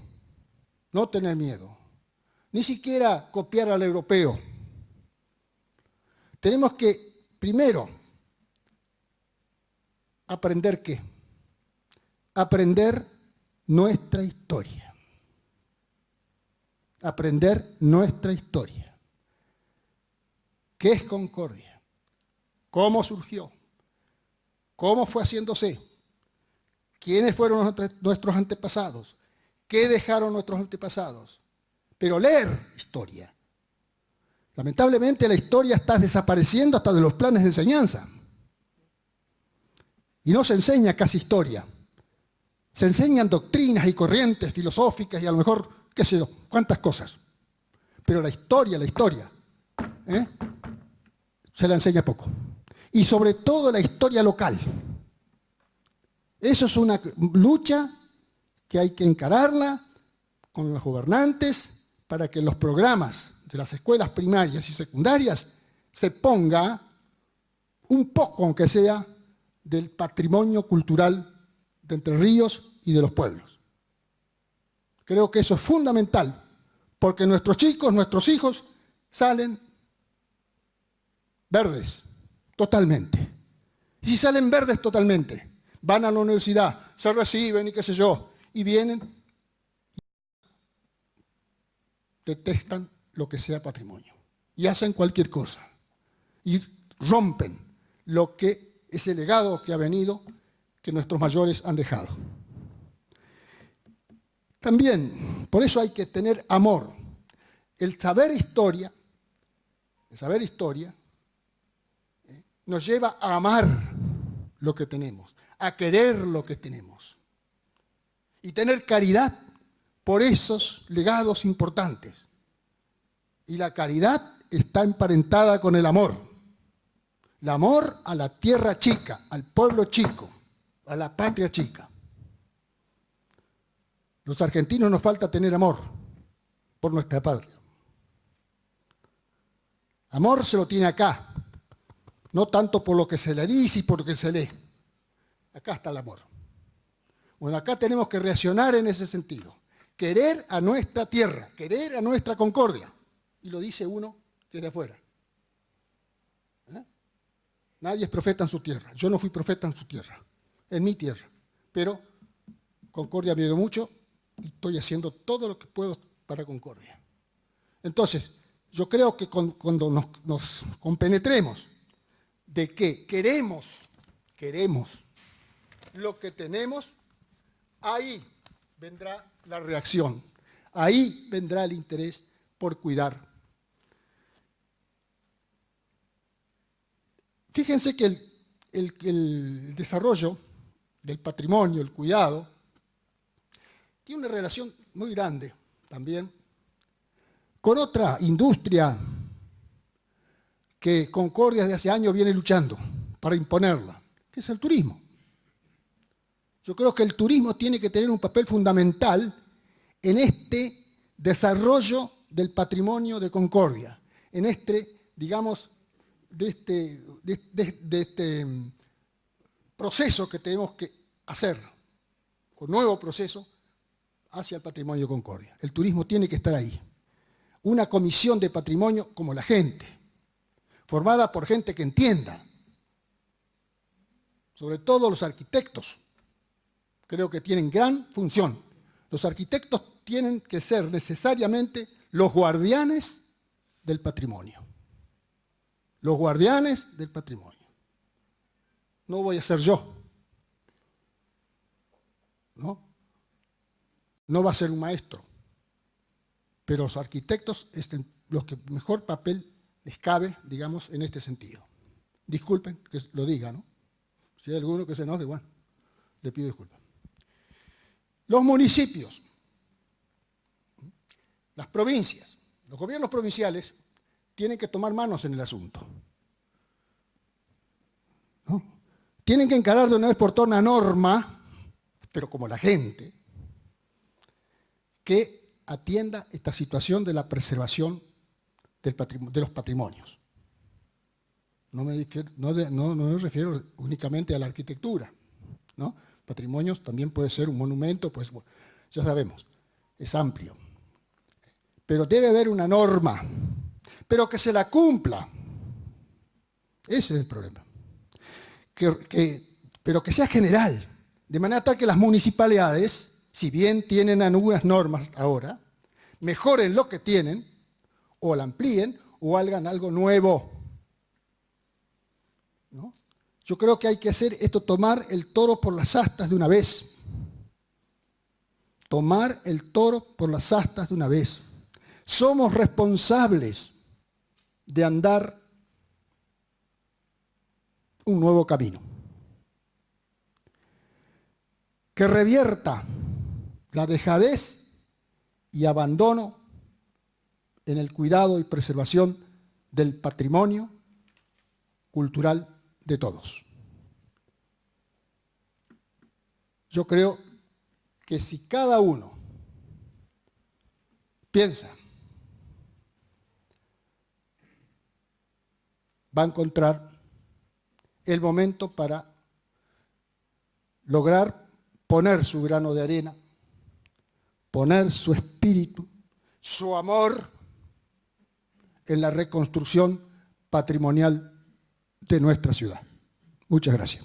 S9: ni siquiera copiar al europeo. Tenemos que, primero, ¿aprender qué? Aprender nuestra historia. Aprender nuestra historia. ¿Qué es Concordia? ¿Cómo surgió? ¿Cómo fue haciéndose? ¿Quiénes fueron nuestros antepasados? ¿Qué dejaron nuestros antepasados? Pero leer historia. Lamentablemente la historia está desapareciendo hasta de los planes de enseñanza. Y no se enseña casi historia. Se enseñan doctrinas y corrientes filosóficas y a lo mejor, qué sé yo, cuántas cosas. Pero la historia, se la enseña poco. Y sobre todo la historia local. Eso es una lucha que hay que encararla con los gobernantes para que en los programas de las escuelas primarias y secundarias se ponga un poco, aunque sea, del patrimonio cultural de Entre Ríos y de los pueblos. Creo que eso es fundamental, porque nuestros chicos, nuestros hijos, salen verdes, totalmente. Y si salen verdes totalmente, van a la universidad, se reciben y qué sé yo, y vienen, y detestan lo que sea patrimonio. Y hacen cualquier cosa. Y rompen lo que ese legado que ha venido, que nuestros mayores han dejado. También, por eso hay que tener amor. El saber historia nos lleva a amar lo que tenemos, a querer lo que tenemos. Y tener caridad por esos legados importantes. Y la caridad está emparentada con el amor. El amor a la tierra chica, al pueblo chico, a la patria chica. Los argentinos nos falta tener amor por nuestra patria. Amor se lo tiene acá, no tanto por lo que se le dice y por lo que se lee. Acá está el amor. Bueno, acá tenemos que reaccionar en ese sentido. Querer a nuestra tierra, querer a nuestra Concordia. Y lo dice uno desde afuera. Nadie es profeta en su tierra. Yo no fui profeta en su tierra, en mi tierra. Pero Concordia me dio mucho y estoy haciendo todo lo que puedo para Concordia. Entonces, yo creo que cuando nos compenetremos de que queremos lo que tenemos, ahí vendrá la reacción. Ahí vendrá el interés por cuidar. Fíjense que el desarrollo del patrimonio, el cuidado, tiene una relación muy grande también con otra industria que Concordia desde hace años viene luchando para imponerla, que es el turismo. Yo creo que el turismo tiene que tener un papel fundamental en este desarrollo del patrimonio de Concordia, en este, digamos, de este proceso que tenemos que hacer, o nuevo proceso hacia el patrimonio de Concordia. El turismo tiene que estar ahí. Una comisión de patrimonio como la gente, formada por gente que entienda, sobre todo los arquitectos, creo que tienen gran función. Los arquitectos tienen que ser necesariamente los guardianes del patrimonio. Los guardianes del patrimonio. No voy a ser yo. No va a ser un maestro. Pero los arquitectos los que mejor papel les cabe, digamos, en este sentido. Disculpen que lo diga, ¿no? Si hay alguno que se enoje, bueno, le pido disculpas. Los municipios, las provincias, los gobiernos provinciales tienen que tomar manos en el asunto, ¿no? Tienen que encarar de una vez por todas una norma, pero como la gente, que atienda esta situación de la preservación de los patrimonios. No me refiero únicamente a la arquitectura, ¿no? Patrimonios también puede ser un monumento, pues ya sabemos, es amplio. Pero debe haber una norma, pero que se la cumpla. Ese es el problema. Pero que sea general, de manera tal que las municipalidades, si bien tienen algunas normas ahora, mejoren lo que tienen, o la amplíen, o hagan algo nuevo, ¿no? Yo creo que hay que hacer esto, tomar el toro por las astas de una vez. Tomar el toro por las astas de una vez. Somos responsables de andar un nuevo camino. Que revierta la dejadez y abandono en el cuidado y preservación del patrimonio cultural de todos. Yo creo que si cada uno piensa, va a encontrar el momento para lograr poner su grano de arena, poner su espíritu, su amor en la reconstrucción patrimonial de nuestra ciudad. Muchas gracias.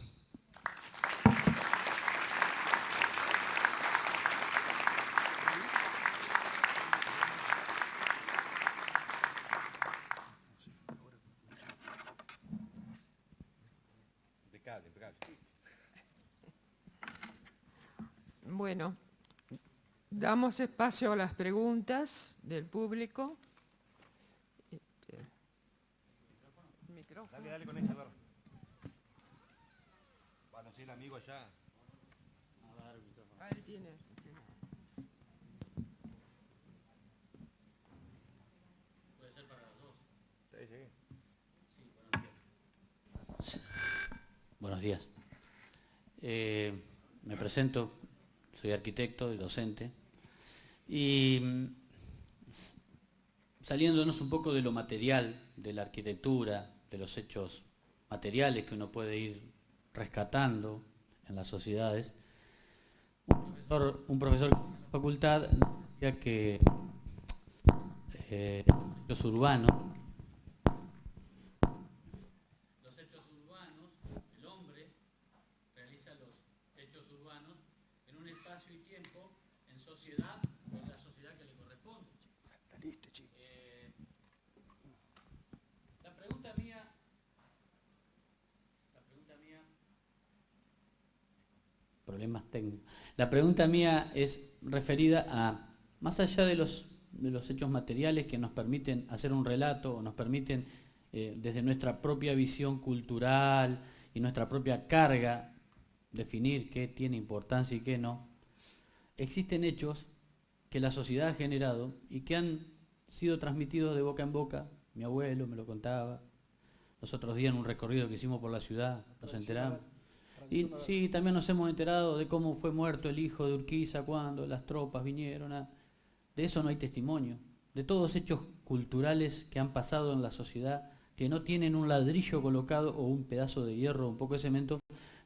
S10: Bueno, damos espacio a las preguntas del público.
S8: Dale, dale con este, Eduardo. Bueno, si el amigo allá.
S10: Ahí tienes.
S11: ¿Puede ser para los dos?
S8: Sí, sí.
S11: Buenos días. Me presento, soy arquitecto y docente. Y saliéndonos un poco de lo material, de la arquitectura, de los hechos materiales que uno puede ir rescatando en las sociedades, un profesor de la facultad decía que los hechos urbanos, el hombre realiza los hechos urbanos en un espacio y tiempo, en sociedad, en la sociedad que le corresponde. La pregunta mía, problemas técnicos. La pregunta mía es referida a más allá de los hechos materiales que nos permiten hacer un relato, o nos permiten, desde nuestra propia visión cultural y nuestra propia carga, definir qué tiene importancia y qué no, existen hechos que la sociedad ha generado y que han sido transmitidos de boca en boca. Mi abuelo me lo contaba. Los otros días en un recorrido que hicimos por la ciudad nos enteramos. Y sí, también nos hemos enterado de cómo fue muerto el hijo de Urquiza cuando las tropas vinieron a... De eso no hay testimonio. De todos hechos culturales que han pasado en la sociedad, que no tienen un ladrillo colocado o un pedazo de hierro o un poco de cemento,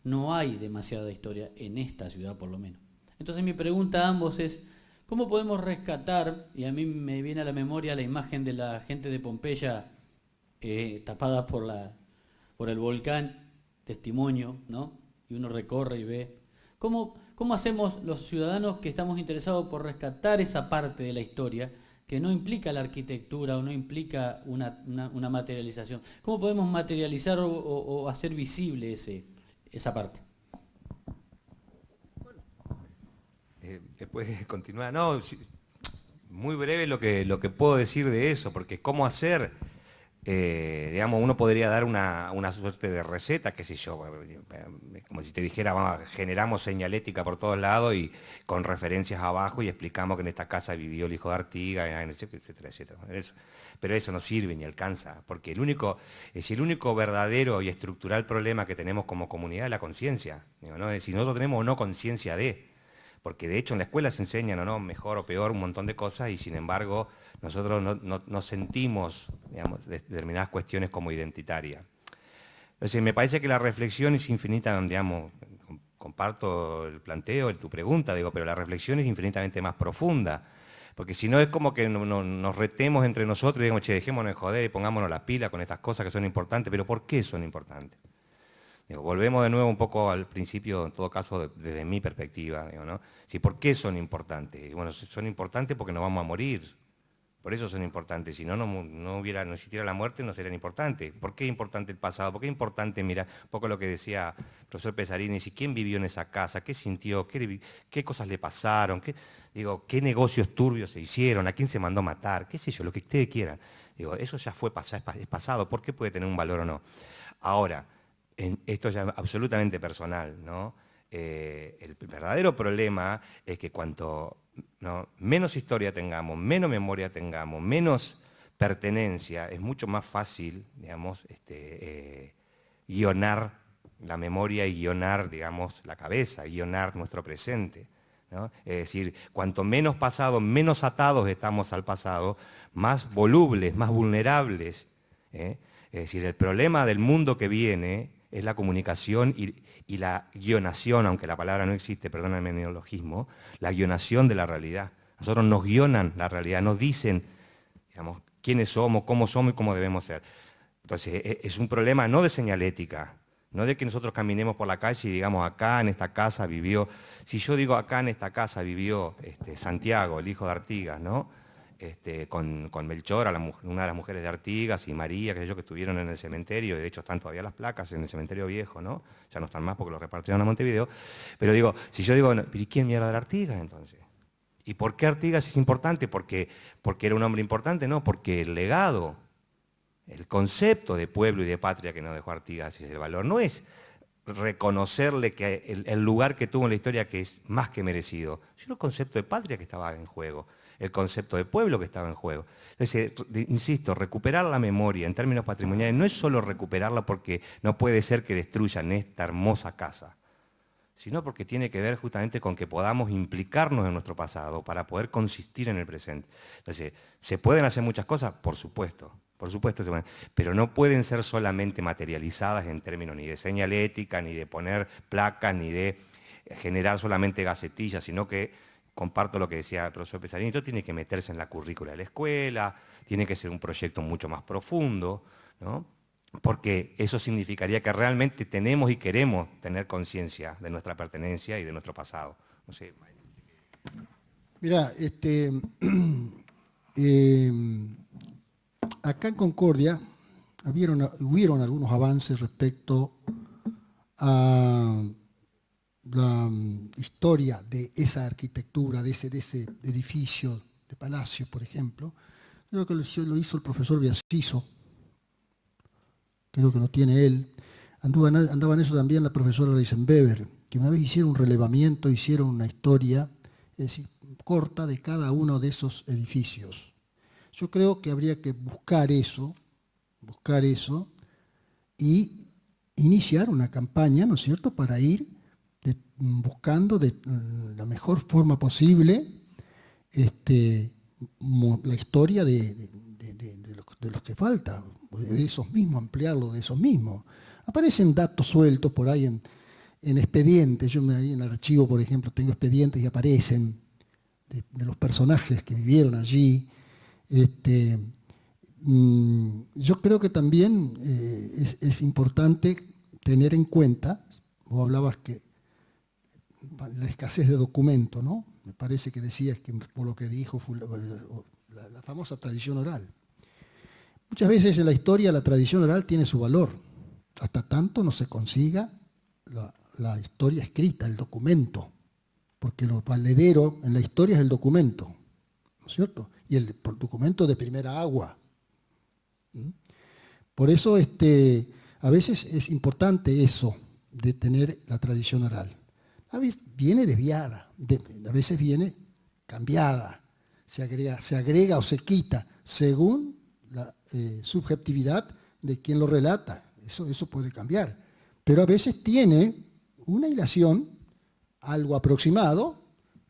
S11: no hay demasiada historia en esta ciudad por lo menos. Entonces mi pregunta a ambos es, ¿cómo podemos rescatar, y a mí me viene a la memoria la imagen de la gente de Pompeya tapada por el volcán, testimonio, ¿no? Y uno recorre y ve. ¿Cómo hacemos los ciudadanos que estamos interesados por rescatar esa parte de la historia que no implica la arquitectura o no implica una materialización? ¿Cómo podemos materializar o hacer visible esa parte?
S8: Después continúa. No, muy breve lo que puedo decir de eso, porque cómo hacer, digamos, uno podría dar una suerte de receta, qué sé yo, como si te dijera, generamos señalética por todos lados y con referencias abajo y explicamos que en esta casa vivió el hijo de Artigas, etcétera, etcétera. Pero eso no sirve ni alcanza, porque el único verdadero y estructural problema que tenemos como comunidad es la conciencia, ¿no? Es decir, nosotros tenemos o no conciencia de... Porque de hecho en la escuela se enseñan o no, mejor o peor, un montón de cosas y sin embargo nosotros no sentimos, digamos, determinadas cuestiones como identitarias. Entonces me parece que la reflexión es infinita, digamos, comparto el planteo, tu pregunta, digo, pero la reflexión es infinitamente más profunda. Porque si no es como que nos retemos entre nosotros y digamos, che, dejémonos de joder y pongámonos las pilas con estas cosas que son importantes, pero ¿por qué son importantes? Digo, volvemos de nuevo un poco al principio, en todo caso, desde mi perspectiva, digo, ¿no? Sí, ¿por qué son importantes? Y bueno, son importantes porque nos vamos a morir. Por eso son importantes. Si no existiera la muerte, no serían importantes. ¿Por qué es importante el pasado? ¿Por qué es importante, mira, un poco lo que decía el profesor Pesarini, si quién vivió en esa casa, qué sintió, qué cosas le pasaron, qué negocios turbios se hicieron, a quién se mandó matar, qué sé yo, lo que ustedes quieran. Digo, eso ya fue es pasado. ¿Por qué puede tener un valor o no? Ahora, esto ya es absolutamente personal, ¿no? El verdadero problema es que cuanto menos historia tengamos, menos memoria tengamos, menos pertenencia, es mucho más fácil, digamos, guionar la memoria y guionar, digamos, la cabeza, guionar nuestro presente, ¿no? Es decir, cuanto menos pasado, menos atados estamos al pasado, más volubles, más vulnerables, ¿eh? Es decir, el problema del mundo que viene es la comunicación y la guionación, aunque la palabra no existe, perdóname el neologismo, la guionación de la realidad. Nosotros nos guionan la realidad, nos dicen, digamos, quiénes somos y cómo debemos ser. Entonces, es un problema no de señalética, no de que nosotros caminemos por la calle y digamos, acá en esta casa vivió, si yo digo acá en esta casa vivió Santiago, el hijo de Artigas, ¿no? Con Melchor, una de las mujeres de Artigas, y María, que estuvieron en el cementerio, y de hecho están todavía las placas en el cementerio viejo, ¿no? Ya no están más porque los repartieron a Montevideo. Pero digo, si yo digo, ¿y quién mierda era Artigas entonces? ¿Y por qué Artigas es importante? ¿Porque era un hombre importante? No, porque el legado, el concepto de pueblo y de patria que nos dejó Artigas es el valor. No es reconocerle que el lugar que tuvo en la historia que es más que merecido, sino el concepto de patria que estaba en juego, el concepto de pueblo que estaba en juego. Entonces, insisto, recuperar la memoria en términos patrimoniales no es solo recuperarla porque no puede ser que destruyan esta hermosa casa, sino porque tiene que ver justamente con que podamos implicarnos en nuestro pasado para poder consistir en el presente. Entonces, ¿se pueden hacer muchas cosas? Por supuesto se pueden, pero no pueden ser solamente materializadas en términos ni de señalética, ni de poner placas, ni de generar solamente gacetillas, sino que comparto lo que decía el profesor Pesarini, esto tiene que meterse en la currícula de la escuela, tiene que ser un proyecto mucho más profundo, ¿no? Porque eso significaría que realmente tenemos y queremos tener conciencia de nuestra pertenencia y de nuestro pasado. No sé.
S9: Mirá, acá en Concordia hubieron algunos avances respecto a historia de esa arquitectura, de ese edificio de palacio, por ejemplo, creo que lo hizo el profesor Biasiso, creo que lo tiene él. Andaba en eso también la profesora Reisenweber, que una vez hicieron un relevamiento, hicieron una historia, es decir, corta de cada uno de esos edificios. Yo creo que habría que buscar eso y iniciar una campaña, ¿no es cierto?, para ir buscando de la mejor forma posible la historia de los que falta, de esos mismos, ampliarlo de esos mismos. Aparecen datos sueltos por ahí en expedientes. Yo ahí en el archivo, por ejemplo, tengo expedientes y aparecen de los personajes que vivieron allí. Yo creo que también es importante tener en cuenta, vos hablabas que la escasez de documento, ¿no? Me parece que decías que por lo que dijo la famosa tradición oral. Muchas veces en la historia la tradición oral tiene su valor, hasta tanto no se consiga la historia escrita, el documento, porque lo valedero en la historia es el documento, ¿no es cierto? Y el documento de primera agua. Por eso a veces es importante eso de tener la tradición oral. A veces viene desviada, a veces viene cambiada, se agrega o se quita según la subjetividad de quien lo relata. Eso puede cambiar. Pero a veces tiene una hilación, algo aproximado,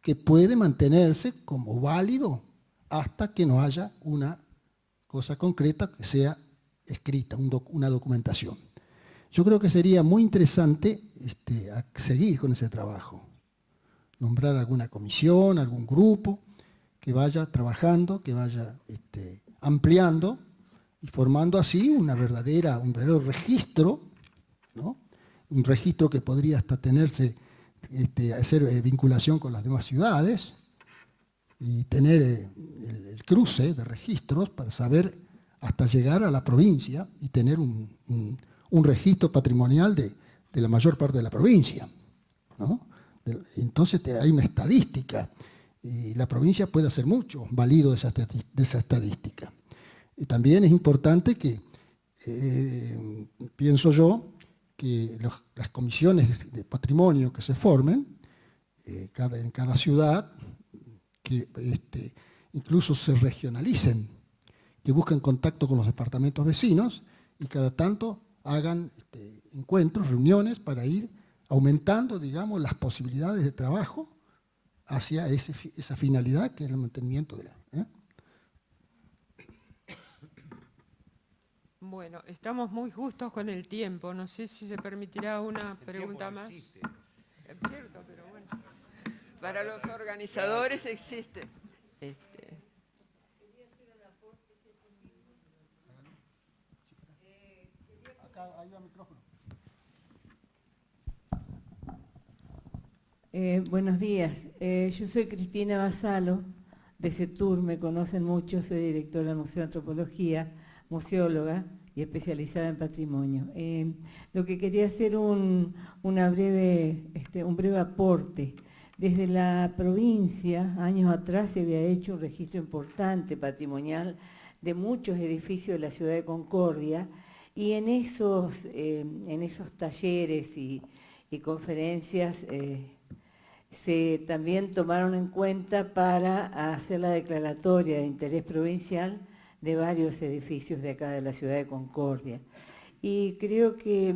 S9: que puede mantenerse como válido hasta que no haya una cosa concreta que sea escrita, una documentación. Yo creo que sería muy interesante seguir con ese trabajo, nombrar alguna comisión, algún grupo que vaya trabajando, que vaya ampliando y formando así un verdadero registro, ¿no? Un registro que podría hasta tenerse, hacer vinculación con las demás ciudades y tener el cruce de registros para saber hasta llegar a la provincia y tener un registro patrimonial de la mayor parte de la provincia, ¿no? Entonces hay una estadística y la provincia puede hacer mucho válido de esa estadística. Y también es importante que, pienso yo, que las comisiones de patrimonio que se formen en cada ciudad, que incluso se regionalicen, que busquen contacto con los departamentos vecinos y cada tanto hagan encuentros, reuniones para ir aumentando, digamos, las posibilidades de trabajo hacia esa finalidad que es el mantenimiento de la...
S10: Bueno, estamos muy justos con el tiempo. No sé si se permitirá una pregunta más. Es cierto, pero bueno.
S7: Para los organizadores existe.
S12: Buenos días. Yo soy Cristina Basalo, de CETUR, me conocen mucho, soy directora del Museo de Antropología, museóloga y especializada en patrimonio. Lo que quería hacer un breve aporte. Desde la provincia, años atrás, se había hecho un registro importante patrimonial de muchos edificios de la ciudad de Concordia, y en esos talleres y conferencias se también tomaron en cuenta para hacer la declaratoria de interés provincial de varios edificios de acá de la ciudad de Concordia. Y creo que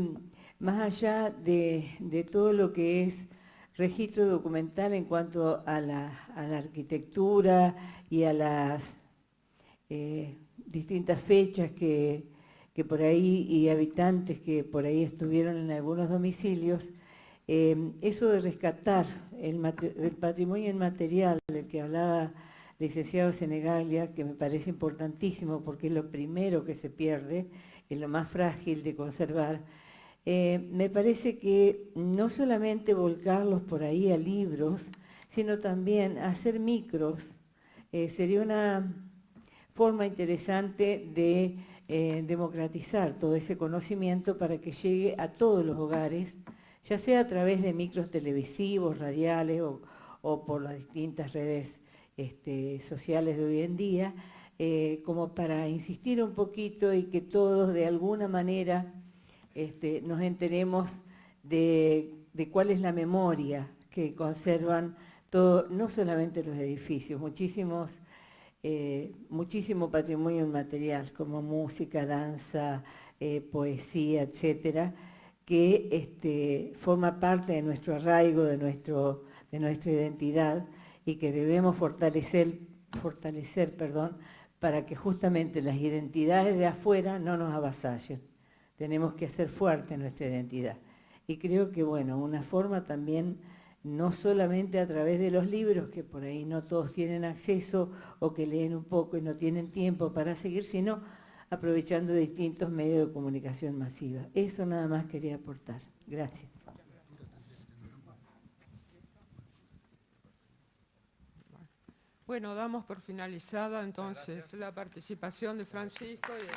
S12: más allá de todo lo que es registro documental en cuanto a la arquitectura y a las distintas fechas que por ahí y habitantes que por ahí estuvieron en algunos domicilios, eso de rescatar el patrimonio inmaterial del que hablaba el licenciado Senegaglia, que me parece importantísimo porque es lo primero que se pierde, es lo más frágil de conservar. Me parece que no solamente volcarlos por ahí a libros, sino también hacer micros, sería una forma interesante de democratizar todo ese conocimiento para que llegue a todos los hogares, ya sea a través de micros televisivos, radiales o por las distintas redes sociales de hoy en día, como para insistir un poquito y que todos de alguna manera nos enteremos de cuál es la memoria que conservan todo, no solamente los edificios, muchísimo patrimonio inmaterial, como música, danza, poesía, etcétera, que forma parte de nuestro arraigo, de nuestra identidad, y que debemos fortalecer, para que justamente las identidades de afuera no nos avasallen. Tenemos que hacer fuerte nuestra identidad. Y creo que, bueno, una forma también, no solamente a través de los libros, que por ahí no todos tienen acceso o que leen un poco y no tienen tiempo para seguir, sino aprovechando distintos medios de comunicación masiva. Eso nada más quería aportar. Gracias.
S10: Bueno, damos por finalizada entonces la participación de Francisco y de...